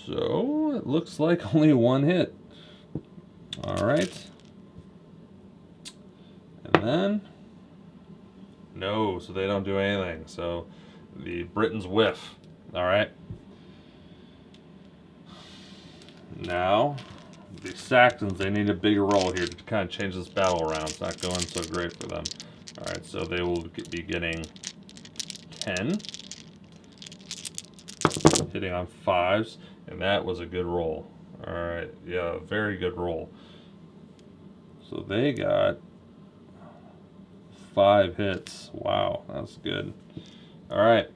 So it looks like only 1 hit. All right. And then, no, so they don't do anything. So the Britons whiff. All right. Now, the Saxons, they need a bigger roll here to kind of change this battle around. It's not going so great for them. Alright, so they will be getting 10. Hitting on 5s, and that was a good roll. Alright, yeah, very good roll. So they got 5 hits. Wow, that's good. Alright.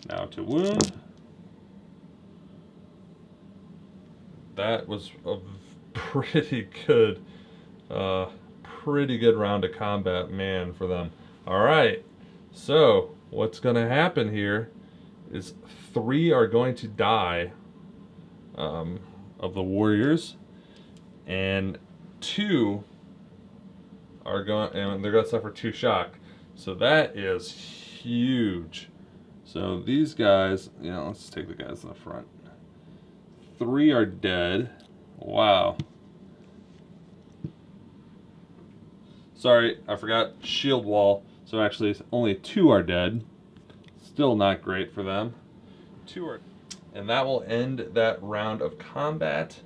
Now to wound. That was a pretty good round of combat, man, for them. All right, so what's going to happen here is 3 are going to die of the warriors, and 2 are going, and they're going to suffer 2 shock. So that is huge. So these guys, let's take the guys in the front. 3 are dead. Wow. Sorry, I forgot shield wall. So actually only 2 are dead. Still not great for them. 2 are, and that will end that round of combat.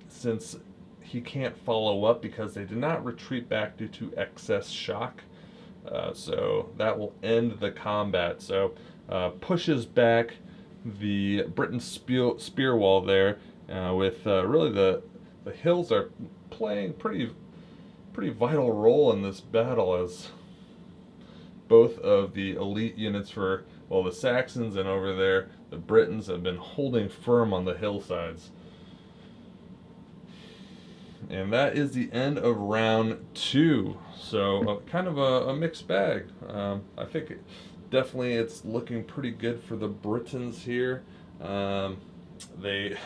Since he can't follow up because they did not retreat back due to excess shock. So that will end the combat. So pushes back the Briton spear wall there with really the hills are playing pretty vital role in this battle, as both of the elite units for, well, the Saxons and over there the Britons have been holding firm on the hillsides. And that is the end of round 2. So kind of a mixed bag. I think definitely it's looking pretty good for the Britons here. They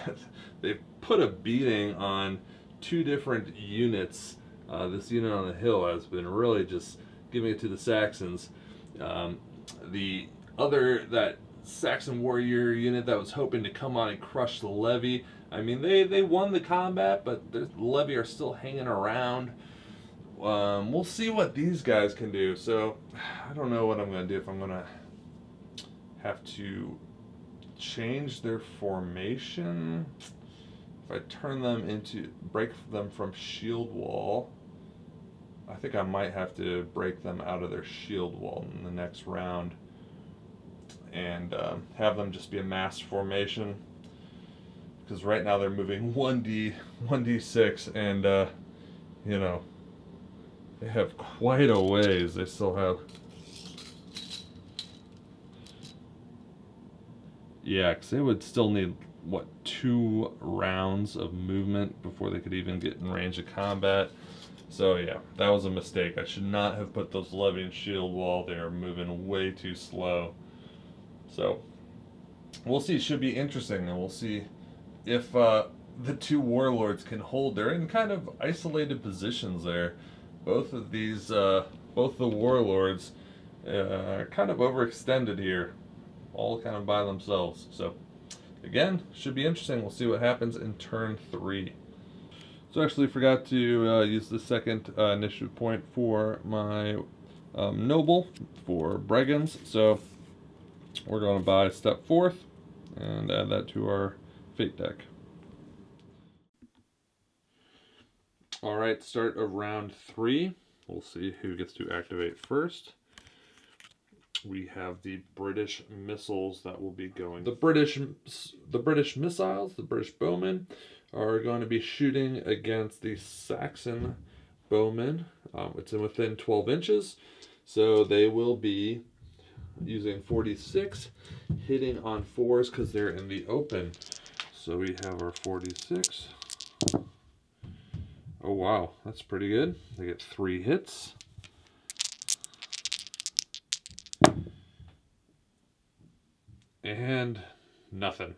put a beating on 2 different units. This unit on the hill has been really just giving it to the Saxons. The other, that Saxon warrior unit that was hoping to come on and crush the levy, I mean, they won the combat, but the levy are still hanging around. We'll see what these guys can do. So I don't know what I'm going to do, if I'm going to have to change their formation. If I turn them into, break them from shield wall, I think I might have to break them out of their shield wall in the next round and have them just be a mass formation. Because right now they're moving 1d6, and you know, they have quite a ways. They still have Yeah, because they would still need, what, 2 rounds of movement before they could even get in range of combat. So yeah, that was a mistake. I should not have put those levying shield wall. They are moving way too slow. So we'll see. It should be interesting, and we'll see if the 2 warlords can hold. They're in kind of isolated positions there. Both of these, both the warlords, are kind of overextended here, all kind of by themselves. So again, should be interesting. We'll see what happens in turn 3. So I actually forgot to use the second initiative point for my noble for brigands. So we're going to buy step 4th and add that to our fate deck. Alright, start of round 3. We'll see who gets to activate first. We have the British missiles that will be going. The British missiles, the British bowmen, are going to be shooting against the Saxon bowmen. It's within 12 inches, so they will be using 46, hitting on 4s because they're in the open. So we have our 46. Oh wow, that's pretty good. They get 3 hits. And nothing.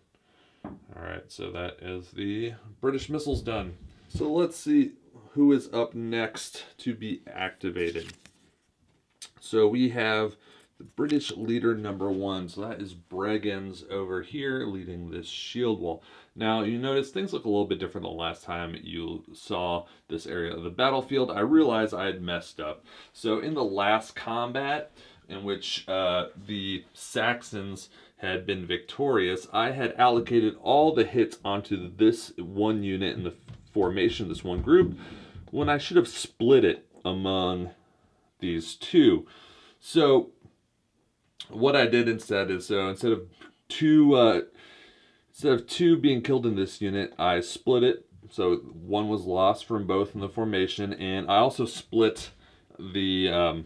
Alright, so that is the British missiles done. So let's see who is up next to be activated. So we have the British leader number 1. So that is Brigands over here leading this shield wall. Now you notice things look a little bit different than last time you saw this area of the battlefield. I realized I had messed up. So in the last combat, in which the Saxons had been victorious, I had allocated all the hits onto this one unit in the formation, this one group, when I should have split it among these 2. So what I did instead is, instead of 2 being killed in this unit, I split it. So 1 was lost from both in the formation, and I also split the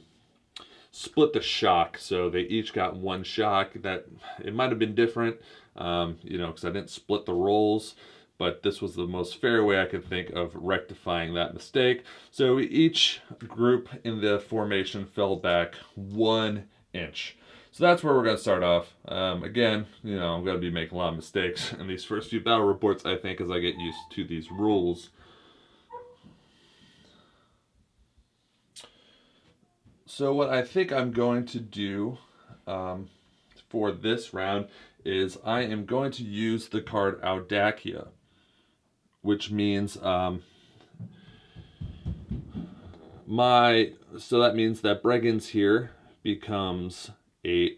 shock, so they each got 1 shock. That it might have been different, you know, because I didn't split the rolls, but this was the most fair way I could think of rectifying that mistake. So each group in the formation fell back 1 inch. So that's where we're going to start off. Again, you know, I'm going to be making a lot of mistakes in these first few battle reports, I think, as I get used to these rules. So what I think I'm going to do for this round is I am going to use the card Audacia, which means so that means that Brigands here becomes a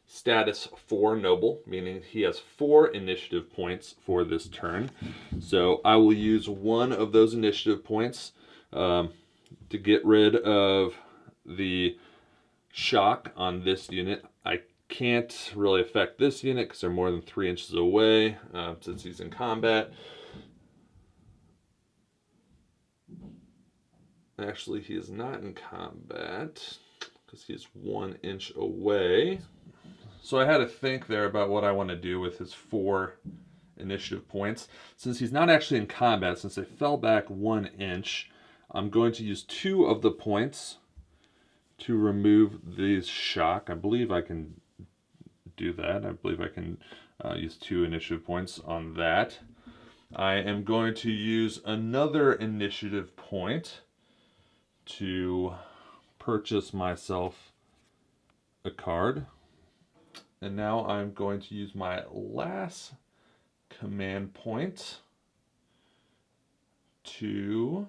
status 4 noble, meaning he has 4 initiative points for this turn. So I will use 1 of those initiative points to get rid of the shock on this unit. I can't really affect this unit because they're more than 3 inches away since he's in combat. Actually, he is not in combat because he's 1 inch away. So I had to think there about what I want to do with his 4 initiative points. Since he's not actually in combat, since they fell back 1 inch, I'm going to use 2 of the points to remove these shock. I believe I can do that. I believe I can use 2 initiative points on that. I am going to use another initiative point to purchase myself a card. And now I'm going to use my last command point to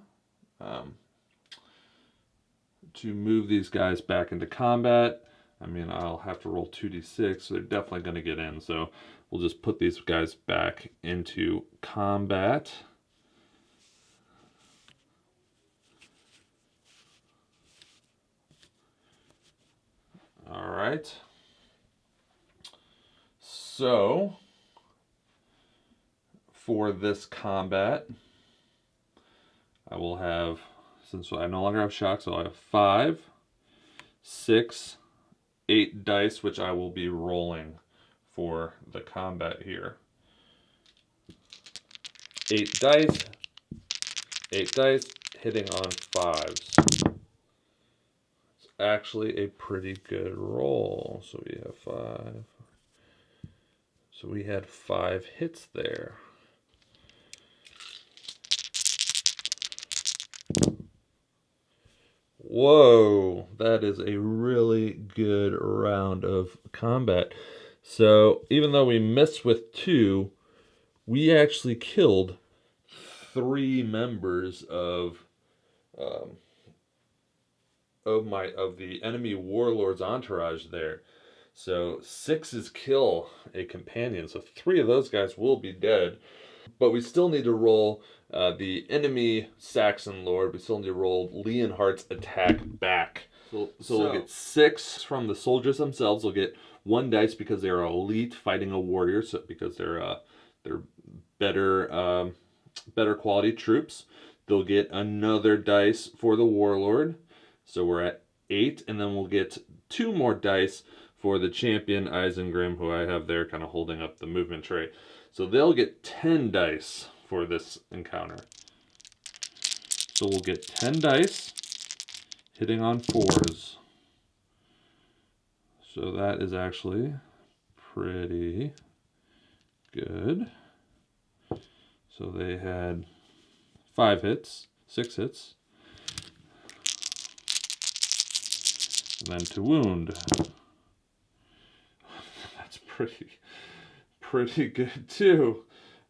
move these guys back into combat. I mean, I'll have to roll 2d6, so they're definitely going to get in. So we'll just put these guys back into combat. All right. So for this combat, I will have, since I no longer have shock, so I have 5, 6, 8 dice, which I will be rolling for the combat here. 8 dice, 8 dice, hitting on 5s. It's actually a pretty good roll. So we have 5. So we had 5 hits there. Whoa, that is a really good round of combat. So even though we missed with 2, we actually killed 3 members of the enemy warlord's entourage there. So 6s kill a companion. So 3 of those guys will be dead. But we still need to roll the enemy Saxon Lord. We still need to roll Leonhardt's attack back. So we'll get 6 from the soldiers themselves. They'll get 1 dice because they're elite fighting a warrior. So because they're better quality troops. They'll get another dice for the warlord. So we're at 8, and then we'll get 2 more dice for the champion Isengrim, who I have there kind of holding up the movement tray. So they'll get 10 dice for this encounter. So we'll get 10 dice, hitting on 4s. So that is actually pretty good. So they had 5 hits, 6 hits. And then to wound. That's pretty good too.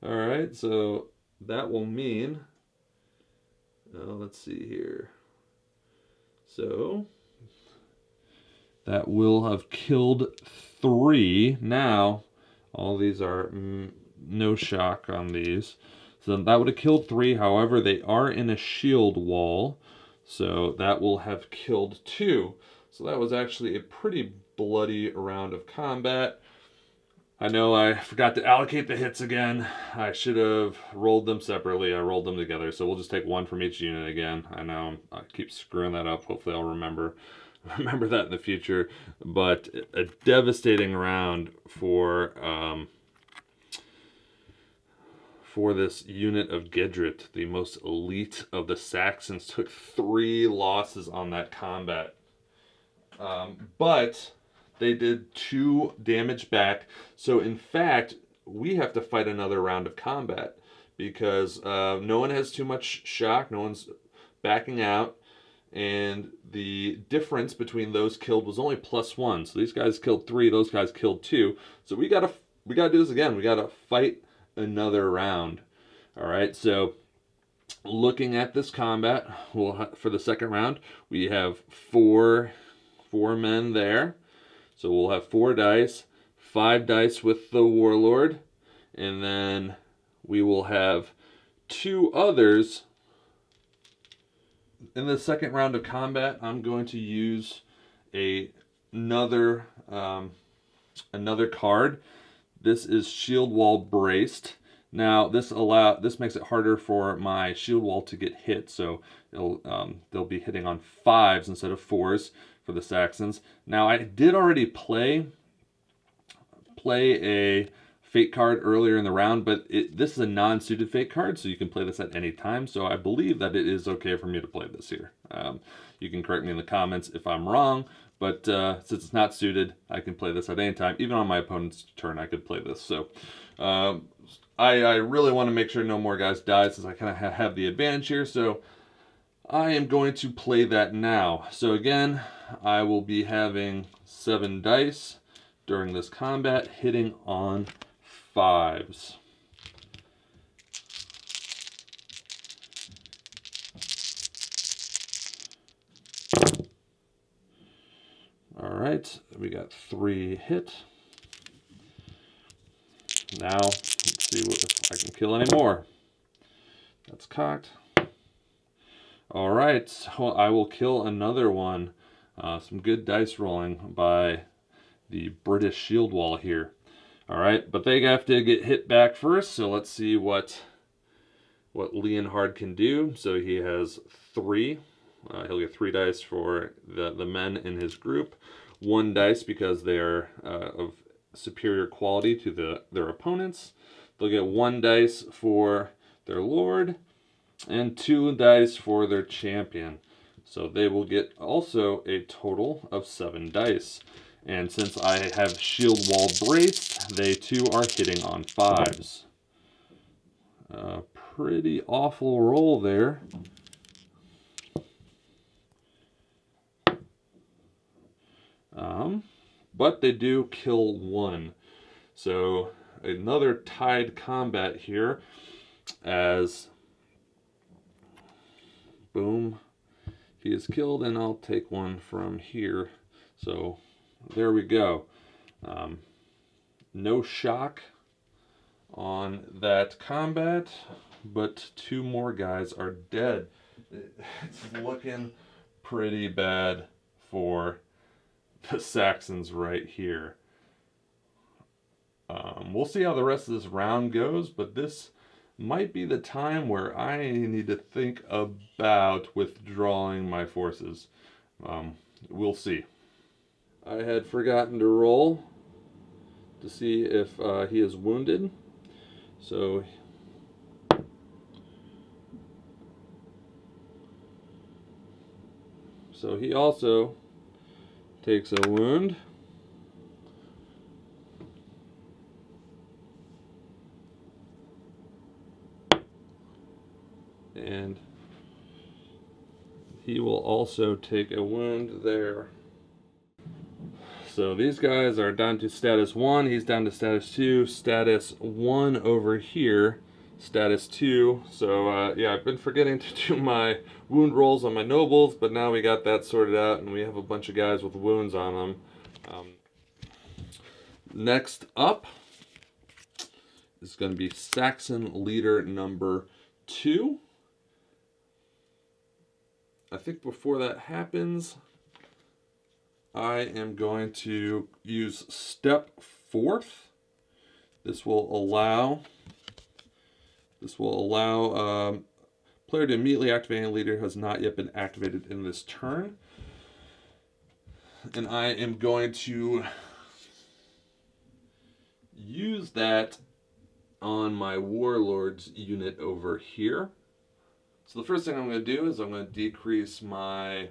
All right, so that will mean, let's see here. So that will have killed 3. Now, all these are no shock on these. So that would have killed 3. However, they are in a shield wall. So that will have killed 2. So that was actually a pretty bloody round of combat. I know I forgot to allocate the hits again. I should have rolled them separately. I rolled them together. So we'll just take 1 from each unit again. I know I keep screwing that up. Hopefully I'll remember that in the future. But a devastating round for this unit of Gedrit, the most elite of the Saxons. Took 3 losses on that combat. But they did 2 damage back. So in fact, we have to fight another round of combat because no one has too much shock. No one's backing out. And the difference between those killed was only +1. So these guys killed 3. Those guys killed 2. So we gotta do this again. We gotta fight another round. All right. So looking at this combat, for the second round, we have 4 men there. So we'll have 4 dice, 5 dice with the warlord, and then we will have 2 others. In the second round of combat, I'm going to use another card. This is Shield Wall Braced. Now this makes it harder for my shield wall to get hit, so they'll be hitting on 5s instead of 4s for the Saxons. Now I did already play a fate card earlier in the round, but this is a non-suited fate card, so you can play this at any time. So I believe that it is okay for me to play this here. You can correct me in the comments if I'm wrong, but since it's not suited, I can play this at any time. Even on my opponent's turn, I could play this. So I really want to make sure no more guys die, since I kind of have the advantage here. So I am going to play that now. So again, I will be having 7 dice during this combat, hitting on 5s. All right, we got 3 hit. Now, let's see if I can kill any more. That's cocked. All right, so I will kill another one. Some good dice rolling by the British shield wall here. All right, but they have to get hit back first, so let's see what Leonhard can do. So he has 3. He'll get 3 dice for the men in his group. 1 dice because they are of superior quality to their opponents. They'll get 1 dice for their lord and 2 dice for their champion. So they will get also a total of 7 dice. And since I have shield wall braced, they too are hitting on 5s. Pretty awful roll there. But they do kill 1. So another tied combat here as boom, he is killed, and I'll take 1 from here. So there we go. No shock on that combat, but 2 more guys are dead. It's looking pretty bad for the Saxons right here. We'll see how the rest of this round goes, but this might be the time where I need to think about withdrawing my forces. We'll see. I had forgotten to roll to see if he is wounded. So he also takes a wound. And he will also take a wound there. So these guys are down to status 1, he's down to status 2, status 1 over here, status 2. So yeah, I've been forgetting to do my wound rolls on my nobles, but now we got that sorted out and we have a bunch of guys with wounds on them. Next up is going to be Saxon leader number 2. I think before that happens, I am going to use step 4th. This will allow player to immediately activate a leader who has not yet been activated in this turn. And I am going to use that on my warlords unit over here. So the first thing I'm going to do is I'm going to decrease my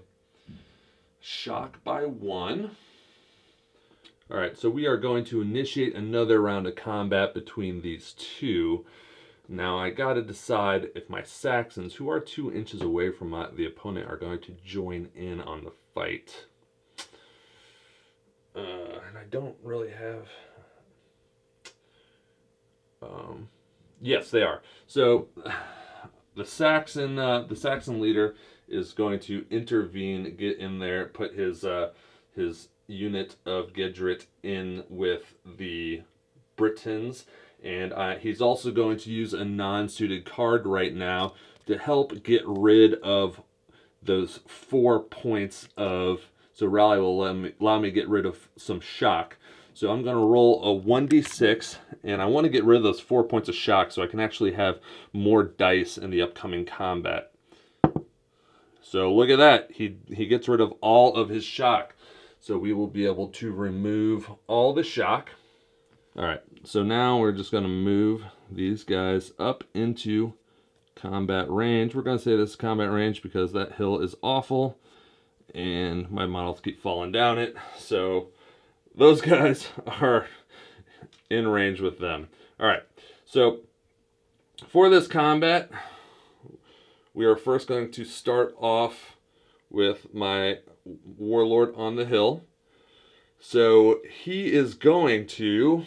shock by 1. Alright, so we are going to initiate another round of combat between these two. Now I got to decide if my Saxons, who are 2 inches away from the opponent, are going to join in on the fight. And I don't really have... yes, they are. So the Saxon leader is going to intervene, get in there, put his unit of Gedrit in with the Britons, and he's also going to use a non-suited card right now to help get rid of those 4 points of... So Rally will allow me to get rid of some shock. So I'm going to roll a 1d6, and I want to get rid of those 4 points of shock so I can actually have more dice in the upcoming combat. So look at that. He gets rid of all of his shock. So we will be able to remove all the shock. Alright, so now we're just going to move these guys up into combat range. We're going to say this is combat range because that hill is awful, and my models keep falling down it. So those guys are in range with them. Alright, so for this combat, we are first going to start off with my warlord on the hill. So he is going to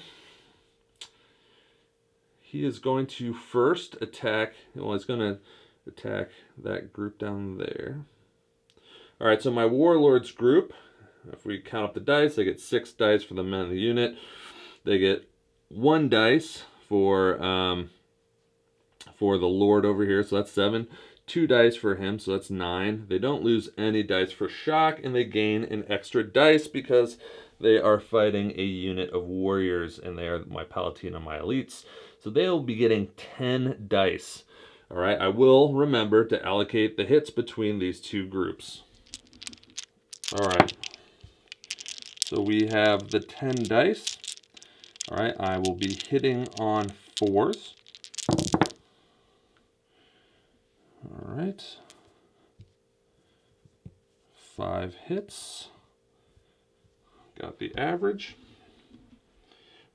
first attack, well, he's going to attack that group down there. Alright, so my warlords group, if we count up the dice, they get 6 dice for the men of the unit. They get 1 dice for the lord over here, so that's 7. 2 dice for him, so that's 9. They don't lose any dice for shock, and they gain an extra dice because they are fighting a unit of warriors, and they are my Palatine and my elites. So they'll be getting 10 dice. Alright, I will remember to allocate the hits between these 2 groups. Alright, so we have the 10 dice. All right, I will be hitting on 4s. All right. 5 hits. Got the average.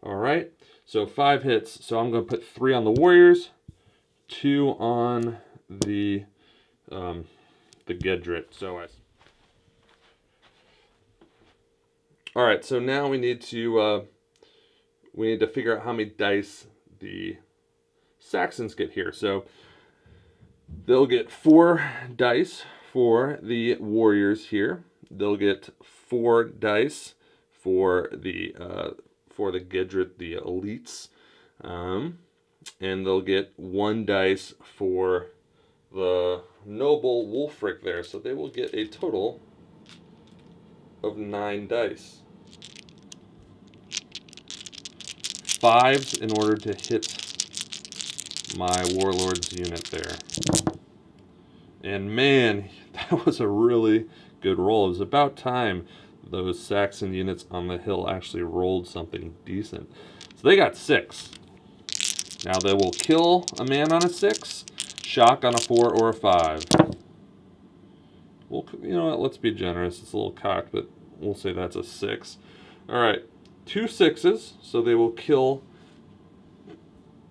All right, so 5 hits. So I'm going to put 3 on the Warriors, 2 on the Gedrit. All right, so now we need to figure out how many dice the Saxons get here. So they'll get 4 dice for the Warriors here. They'll get 4 dice for the Gedrit, the elites, and they'll get 1 dice for the noble Wulfric there. So they will get a total of 9 dice. 5s in order to hit my Warlord's unit there. And man, that was a really good roll. It was about time those Saxon units on the hill actually rolled something decent. So they got 6. Now they will kill a man on a 6, shock on a 4 or a 5. Well, you know what, let's be generous. It's a little cocked, but we'll say that's a 6. All right, 2 6s, so they will kill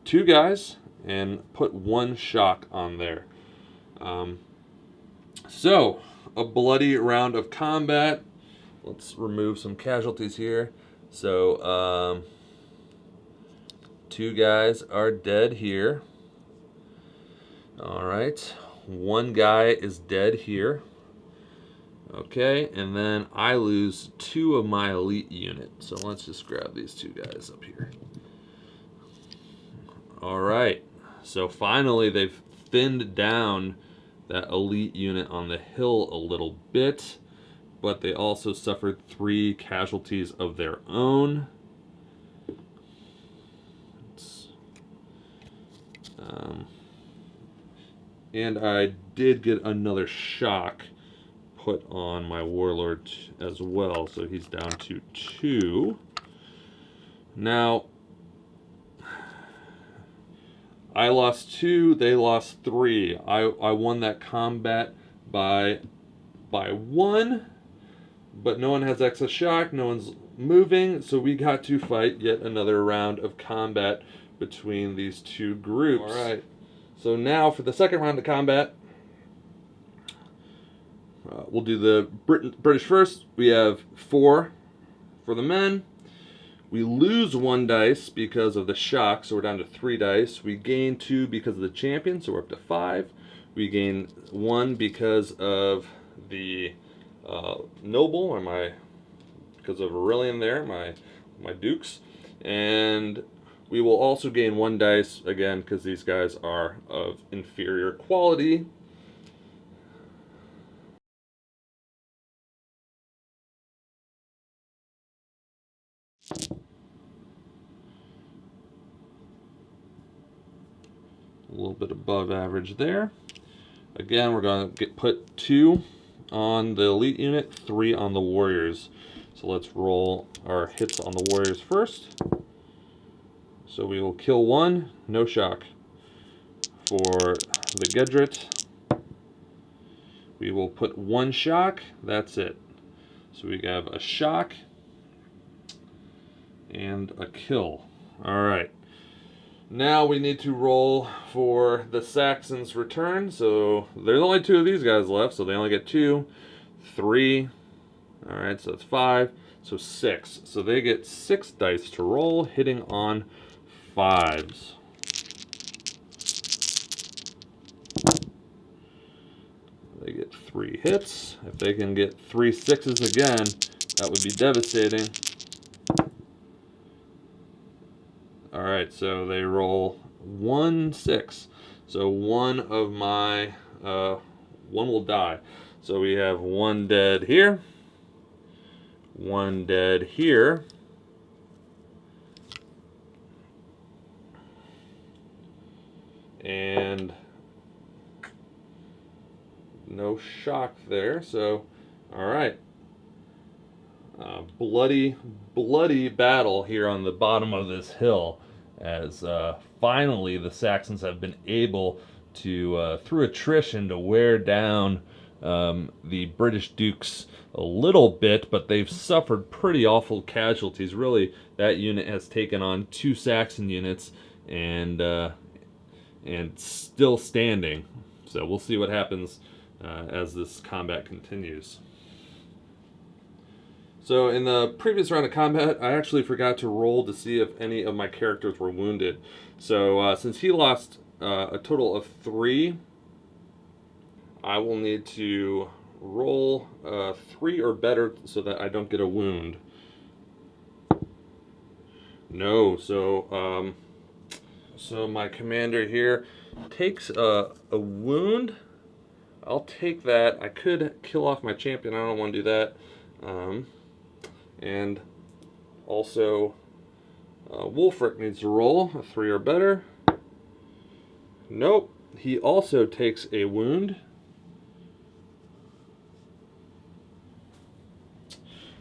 2 guys and put 1 shock on there. So, a bloody round of combat. Let's remove some casualties here. So, 2 guys are dead here. All right, 1 guy is dead here. Okay, and then I lose 2 of my elite unit. So let's just grab these 2 guys up here. All right, so finally they've thinned down that elite unit on the hill a little bit, but they also suffered 3 casualties of their own. And I did get another shock put on my Warlord as well, so he's down to 2. Now, I lost 2, they lost 3. I won that combat by 1, but no one has excess shock, no one's moving, so we got to fight yet another round of combat between these 2 groups. All right, so now for the second round of combat, we'll do the British first. We have 4 for the men. We lose 1 dice because of the shock, so we're down to 3 dice. We gain 2 because of the champion, so we're up to 5. We gain 1 because of the noble, or because of Aurelian there, my dukes. And we will also gain 1 dice, again, because these guys are of inferior quality. A little bit above average there. Again, we're going to put 2 on the elite unit, 3 on the Warriors. So let's roll our hits on the Warriors first. So we will kill 1, no shock. For the Gedrit, we will put 1 shock, that's it. So we have a shock and a kill. All right. Now we need to roll for the Saxons' return. So there's only 2 of these guys left, so they only get 2, 3. All right, so that's 5, so 6. So they get 6 dice to roll, hitting on 5s. They get 3 hits. If they can get 3 6s again, that would be devastating. All right, so they roll 1 6. So one of my, 1 will die. So we have 1 dead here, 1 dead here, and no shock there. So, all right. bloody battle here on the bottom of this hill, as finally the Saxons have been able to, through attrition, to wear down the British dukes a little bit, but they've suffered pretty awful casualties. Really, that unit has taken on 2 Saxon units and still standing. So we'll see what happens as this combat continues. So in the previous round of combat, I actually forgot to roll to see if any of my characters were wounded. So since he lost a total of 3, I will need to roll 3 or better so that I don't get a wound. No, so my commander here takes a wound. I'll take that. I could kill off my champion. I don't want to do that. And also, Wulfric needs to roll a 3 or better. Nope. He also takes a wound.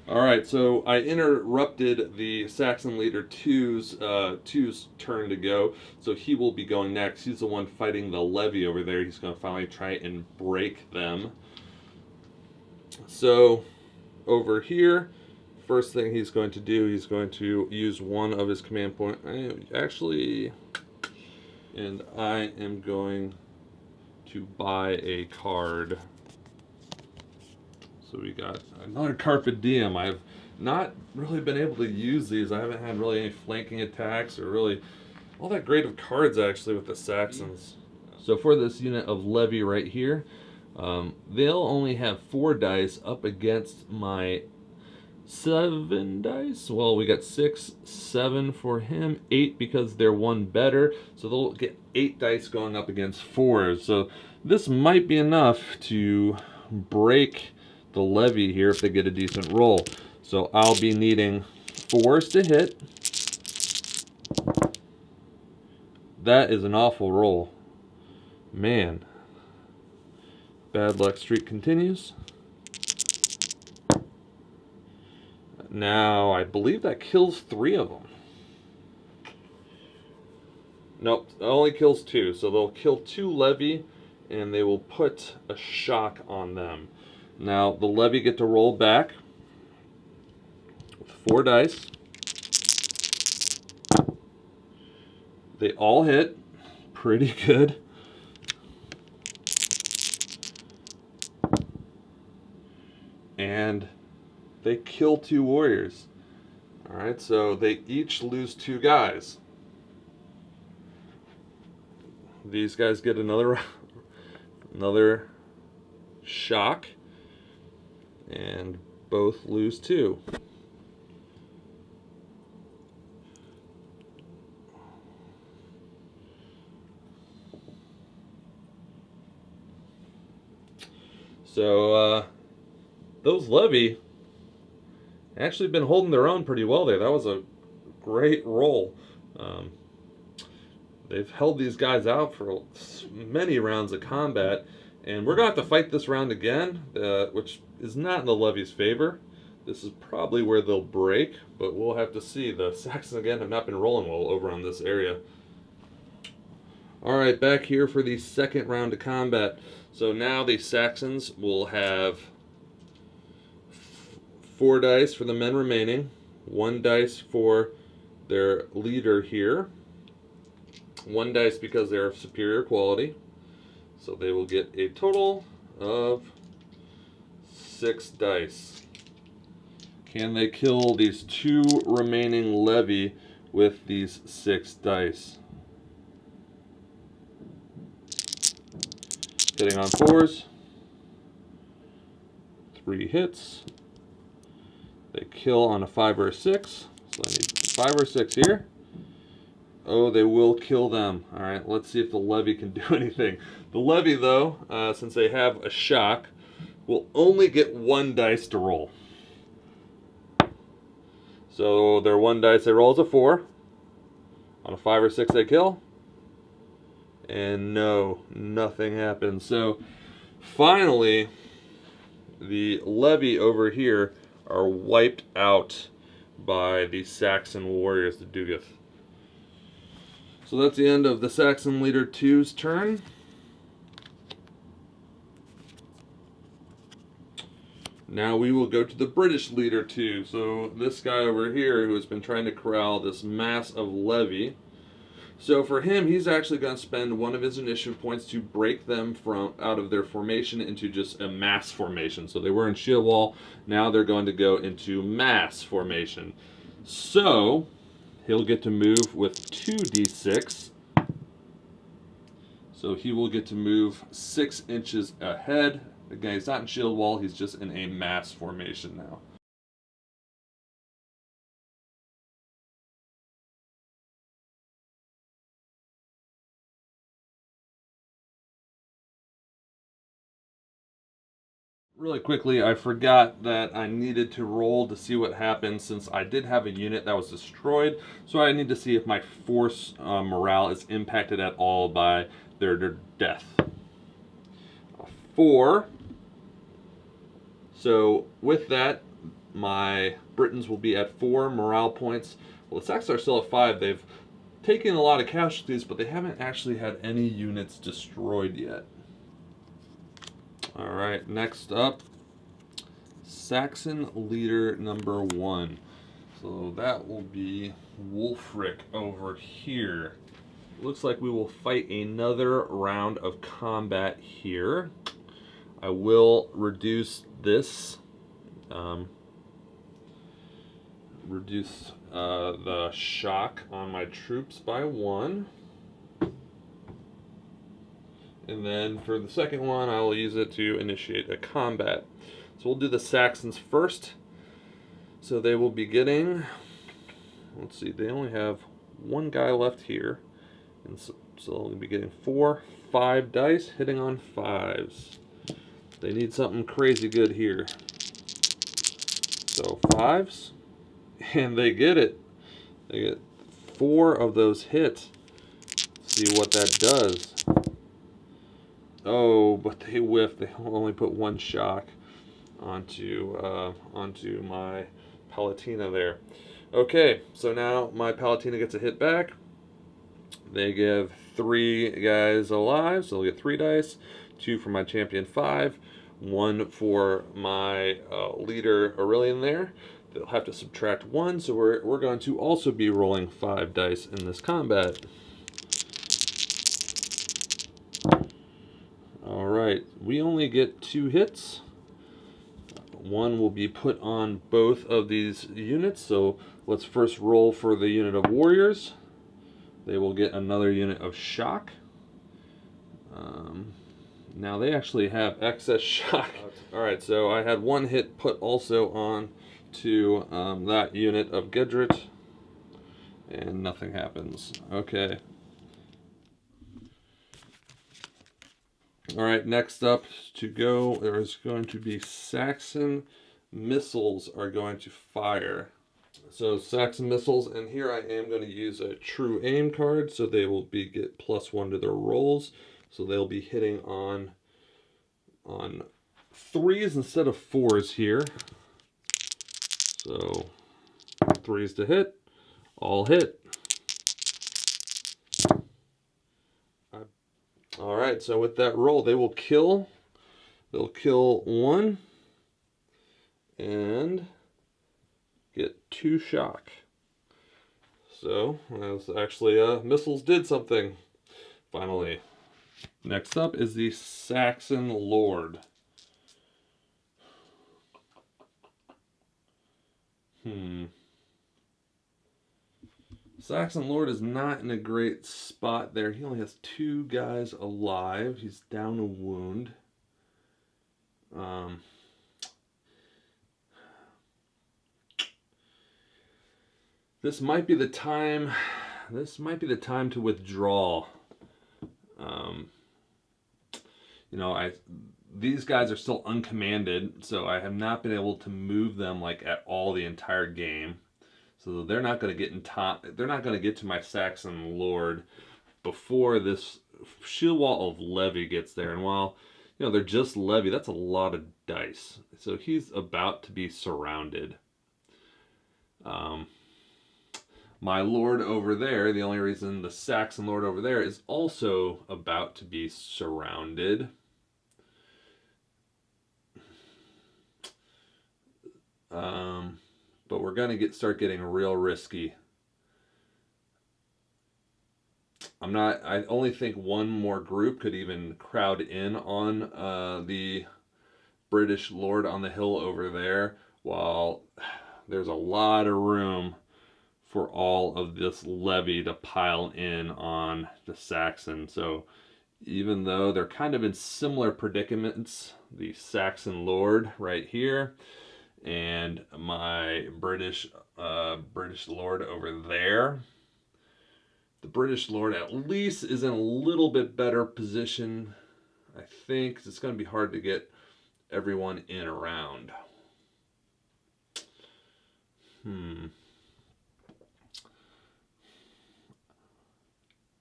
Alright, so I interrupted the Saxon leader 2's turn to go, so he will be going next. He's the one fighting the levy over there. He's going to finally try and break them. So, over here, first thing he's going to do, he's going to use one of his command points. Actually, and I am going to buy a card. So we got another Carpe Diem. I've not really been able to use these. I haven't had really any flanking attacks or really all that great of cards actually with the Saxons. So for this unit of levy right here, they'll only have 4 dice up against my 7 dice. Well, we got 6, 7 for him, 8 because they're 1 better. So they'll get 8 dice going up against 4s. So this might be enough to break the levy here if they get a decent roll. So I'll be needing 4s to hit. That is an awful roll. Man. Bad luck streak continues. Now, I believe that kills 3 of them. Nope, it only kills 2. So they'll kill 2 levy, and they will put a shock on them. Now, the levy get to roll back with 4 dice. They all hit. Pretty good. And they kill 2 warriors. Alright, so they each lose 2 guys. These guys get another shock. And both lose 2. So, those levy actually been holding their own pretty well there. That was a great roll. They've held these guys out for many rounds of combat. And we're going to have to fight this round again, which is not in the levy's favor. This is probably where they'll break, but we'll have to see. The Saxons, again, have not been rolling well over on this area. Alright, back here for the second round of combat. So now the Saxons will have 4 dice for the men remaining, 1 dice for their leader here, 1 dice because they're of superior quality. So they will get a total of 6 dice. Can they kill these 2 remaining levy with these 6 dice? Hitting on 4s. 3 hits. They kill on a 5 or a 6. So I need 5 or 6 here. Oh, they will kill them. Alright, let's see if the levy can do anything. The levy, though, since they have a shock, will only get 1 dice to roll. So their 1 dice they roll is a 4. On a 5 or 6 they kill. And no, nothing happens. So finally, the levy over here are wiped out by the Saxon warriors, the Dugath. So that's the end of the Saxon Leader 2's turn. Now we will go to the British Leader 2. So this guy over here who has been trying to corral this mass of levy. So for him, he's actually going to spend one of his initiative points to break them from out of their formation into just a mass formation. So they were in shield wall, now they're going to go into mass formation. So he'll get to move with 2d6. So he will get to move 6 inches ahead. Again, he's not in shield wall, he's just in a mass formation now. Really quickly, I forgot that I needed to roll to see what happened since I did have a unit that was destroyed. So I need to see if my force morale is impacted at all by their death. 4. So with that, my Britons will be at 4 morale points. Well, the Saxons are still at 5. They've taken a lot of casualties, but they haven't actually had any units destroyed yet. All right, next up, Saxon Leader number 1. So that will be Wulfric over here. Looks like we will fight another round of combat here. I will reduce this, reduce the shock on my troops by 1. And then for the second one, I will use it to initiate a combat. So we'll do the Saxons first. So they will be getting, let's see, they only have 1 guy left here. And so they'll be getting 4, 5 dice, hitting on 5s. They need something crazy good here. So 5s, and they get it. They get 4 of those hits. See what that does. Oh, but they whiffed. They only put 1 shock onto my Palatina there. Okay, so now my Palatina gets a hit back. They give 3 guys alive, so they'll get 3 dice. 2 for my champion 5. 1 for my leader Aurelian there. They'll have to subtract 1, so we're going to also be rolling 5 dice in this combat. Alright, we only get 2 hits. 1 will be put on both of these units, so let's first roll for the unit of warriors. They will get another unit of shock. Now they actually have excess shock. Alright, so I had 1 hit put also on to that unit of Gedrit, and nothing happens. Okay. Alright, next up to go, there is going to be Saxon missiles are going to fire. So Saxon missiles, and here I am going to use a true aim card, so they will be get +1 to their rolls. So they'll be hitting on 3s instead of 4s here. So 3s to hit, all hit. Alright, so with that roll, they will kill. They'll kill 1 and get 2 shock. So, that's actually, missiles did something, finally. Next up is the Saxon Lord. Saxon Lord is not in a great spot there. He only has 2 guys alive. He's down a wound. This might be the time. This might be the time to withdraw. You know, these guys are still uncommanded, so I have not been able to move them like at all the entire game. So they're not going to get in top. They're not going to get to my Saxon Lord before this shield wall of levy gets there. And while You know, they're just levy. That's a lot of dice. So he's about to be surrounded. My lord over there, the only reason the Saxon lord over there is also about to be surrounded. But we're going to start getting real risky. I only think one more group could even crowd in on the British lord on the hill over there, while there's a lot of room for all of this levy to pile in on the Saxon. So even though they're kind of in similar predicaments, the Saxon lord right here and my British lord over there, the British lord at least is in a little bit better position, I think. It's going to be hard to get everyone in around.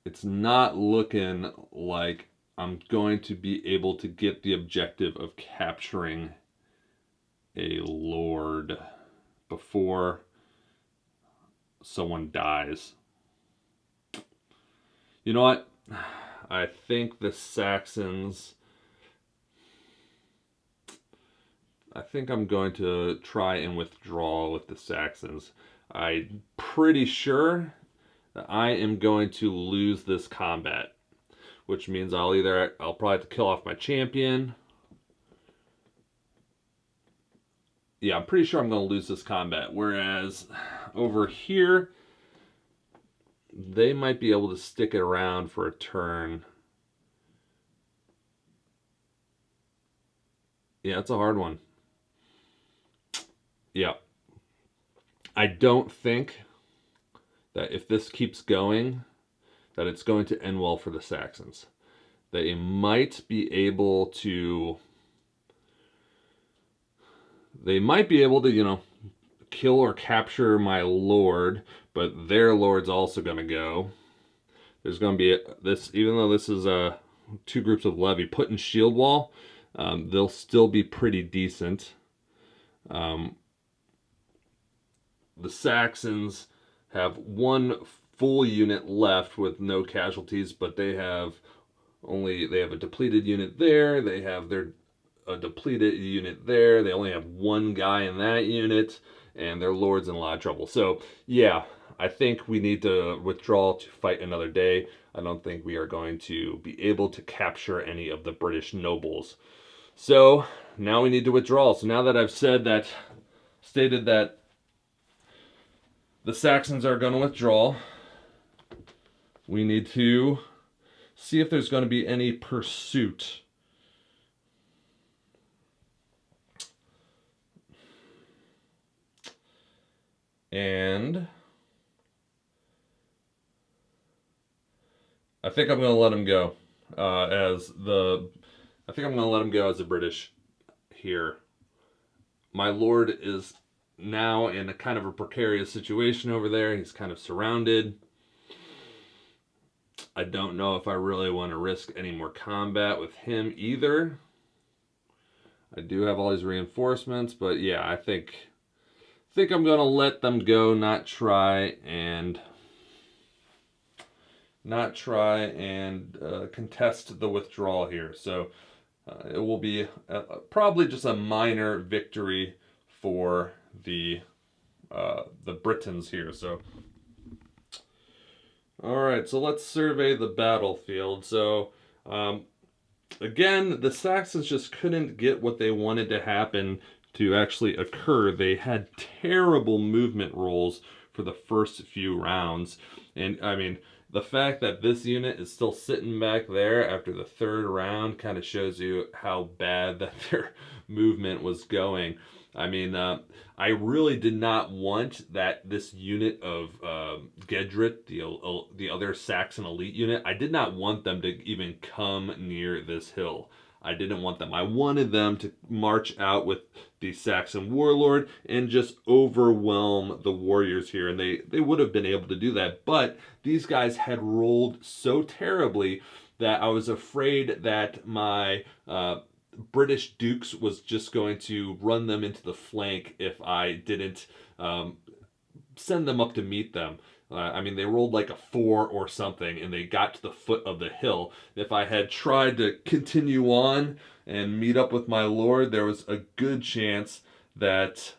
It's not looking like I'm going to be able to get the objective of capturing a lord before someone dies. You know what? I think the Saxons... I think I'm going to try and withdraw with the Saxons. I'm pretty sure that I am going to lose this combat, which means I'll probably have to kill off my champion. Yeah, I'm pretty sure I'm going to lose this combat. Whereas over here, they might be able to stick it around for a turn. Yeah, it's a hard one. Yeah. I don't think that if this keeps going, that it's going to end well for the Saxons. They might be able to, you know, kill or capture my lord, but their lord's also going to go. There's going to be even though this is two groups of levy put in shield wall, they'll still be pretty decent. The Saxons have one full unit left with no casualties, but they have a depleted unit there. They have a depleted unit there. They only have one guy in that unit, and their lord's in a lot of trouble. So yeah, I think we need to withdraw to fight another day. I don't think we are going to be able to capture any of the British nobles. So now we need to withdraw. So now that I've stated that the Saxons are going to withdraw, we need to see if there's going to be any pursuit. And I think I'm going to let him go as the British here. My lord is now in a kind of a precarious situation over there. He's kind of surrounded. I don't know if I really want to risk any more combat with him either. I do have all these reinforcements, but yeah, I think I'm going to let them go, not try and contest the withdrawal here. So it will be probably just a minor victory for the Britons here. So all right, so let's survey the battlefield. So again, the Saxons just couldn't get what they wanted to happen to actually occur. They had terrible movement rolls for the first few rounds, and I mean, the fact that this unit is still sitting back there after the third round kind of shows you how bad that their movement was going. I mean, I really did not want this unit of Gedrit, the other Saxon elite unit, I did not want them to even come near this hill. I didn't want them. I wanted them to march out with the Saxon warlord and just overwhelm the warriors here. And they would have been able to do that. But these guys had rolled so terribly that I was afraid that my British Dukes was just going to run them into the flank if I didn't send them up to meet them. I mean, they rolled like a 4 or something, and they got to the foot of the hill. If I had tried to continue on and meet up with my lord, there was a good chance that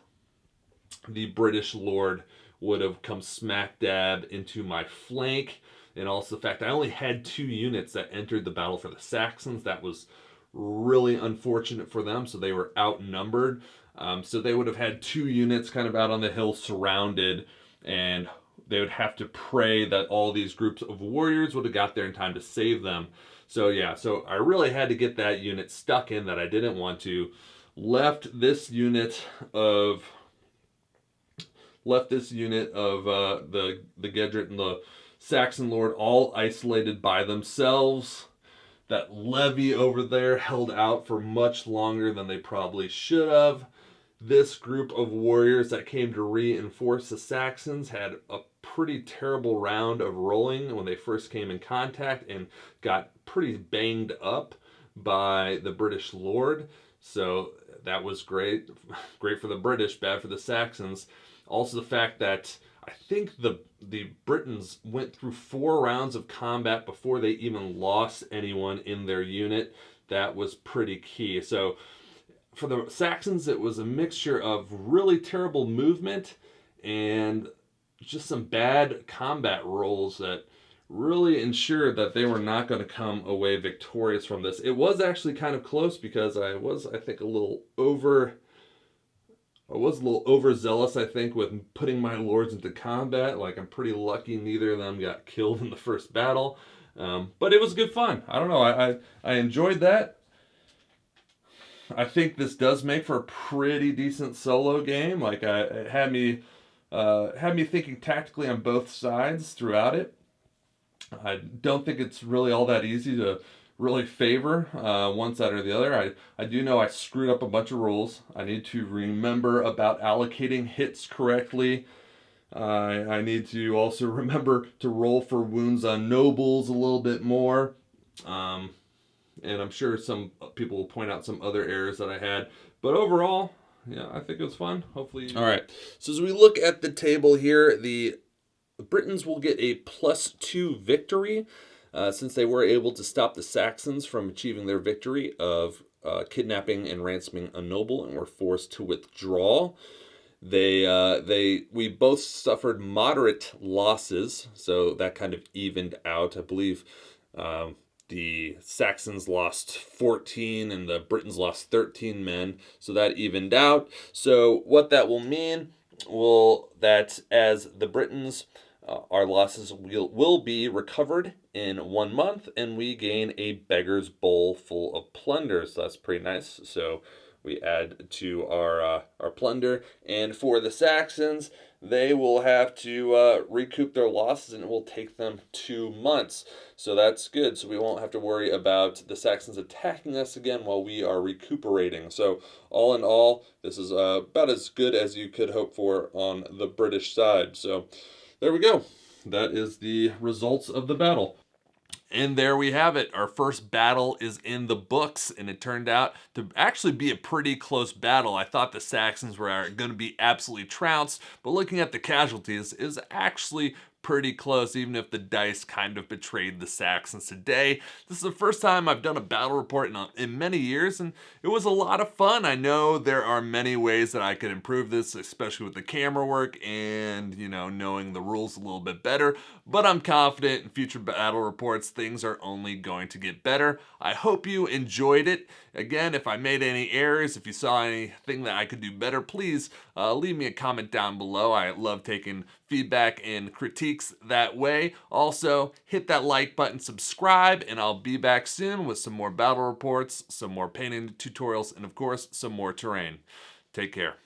the British lord would have come smack dab into my flank. And also the fact I only had 2 units that entered the battle for the Saxons. That was really unfortunate for them, so they were outnumbered. So they would have had 2 units kind of out on the hill surrounded, and they would have to pray that all these groups of warriors would have got there in time to save them. So yeah, so I really had to get that unit stuck in that I didn't want to. Left this unit of the Gedrit and the Saxon Lord all isolated by themselves. That levy over there held out for much longer than they probably should have. This group of warriors that came to reinforce the Saxons had a pretty terrible round of rolling when they first came in contact and got pretty banged up by the British Lord. So that was great. Great for the British, bad for the Saxons. Also the fact that I think the Britons went through 4 rounds of combat before they even lost anyone in their unit. That was pretty key. So for the Saxons, it was a mixture of really terrible movement and just some bad combat rolls that really ensured that they were not going to come away victorious from this. It was actually kind of close because I think, a little overzealous, I think, with putting my lords into combat. Like, I'm pretty lucky neither of them got killed in the first battle. But it was good fun. I don't know. I enjoyed that. I think this does make for a pretty decent solo game. Like, it had me thinking tactically on both sides throughout it. I don't think it's really all that easy to really favor one side or the other. I do know I screwed up a bunch of rules. I need to remember about allocating hits correctly. I need to also remember to roll for wounds on nobles a little bit more. And I'm sure some people will point out some other errors that I had. But overall, yeah, I think it was fun. Hopefully. All right. So as we look at the table here, the Britons will get a +2 victory since they were able to stop the Saxons from achieving their victory of kidnapping and ransoming a noble and were forced to withdraw. We both suffered moderate losses, so that kind of evened out. I believe the Saxons lost 14 and the Britons lost 13 men, so that evened out. So what that will mean that as the Britons, our losses will be recovered in 1 month, and we gain a beggar's bowl full of plunder. So that's pretty nice. So we add to our plunder. And for the Saxons, they will have to recoup their losses, and it will take them 2 months. So that's good. So we won't have to worry about the Saxons attacking us again while we are recuperating. So all in all, this is about as good as you could hope for on the British side. So there we go. That is the results of the battle. And there we have it. Our first battle is in the books, and it turned out to actually be a pretty close battle. I thought the Saxons were going to be absolutely trounced, but looking at the casualties, is actually pretty close, even if the dice kind of betrayed the Saxons today. This is the first time I've done a battle report in many years, and it was a lot of fun. I know there are many ways that I could improve this, especially with the camera work and, knowing the rules a little bit better, but I'm confident in future battle reports, things are only going to get better. I hope you enjoyed it. Again, if I made any errors, if you saw anything that I could do better, please leave me a comment down below. I love taking feedback and critiques that way. Also, hit that like button, subscribe, and I'll be back soon with some more battle reports, some more painting tutorials, and of course, some more terrain. Take care.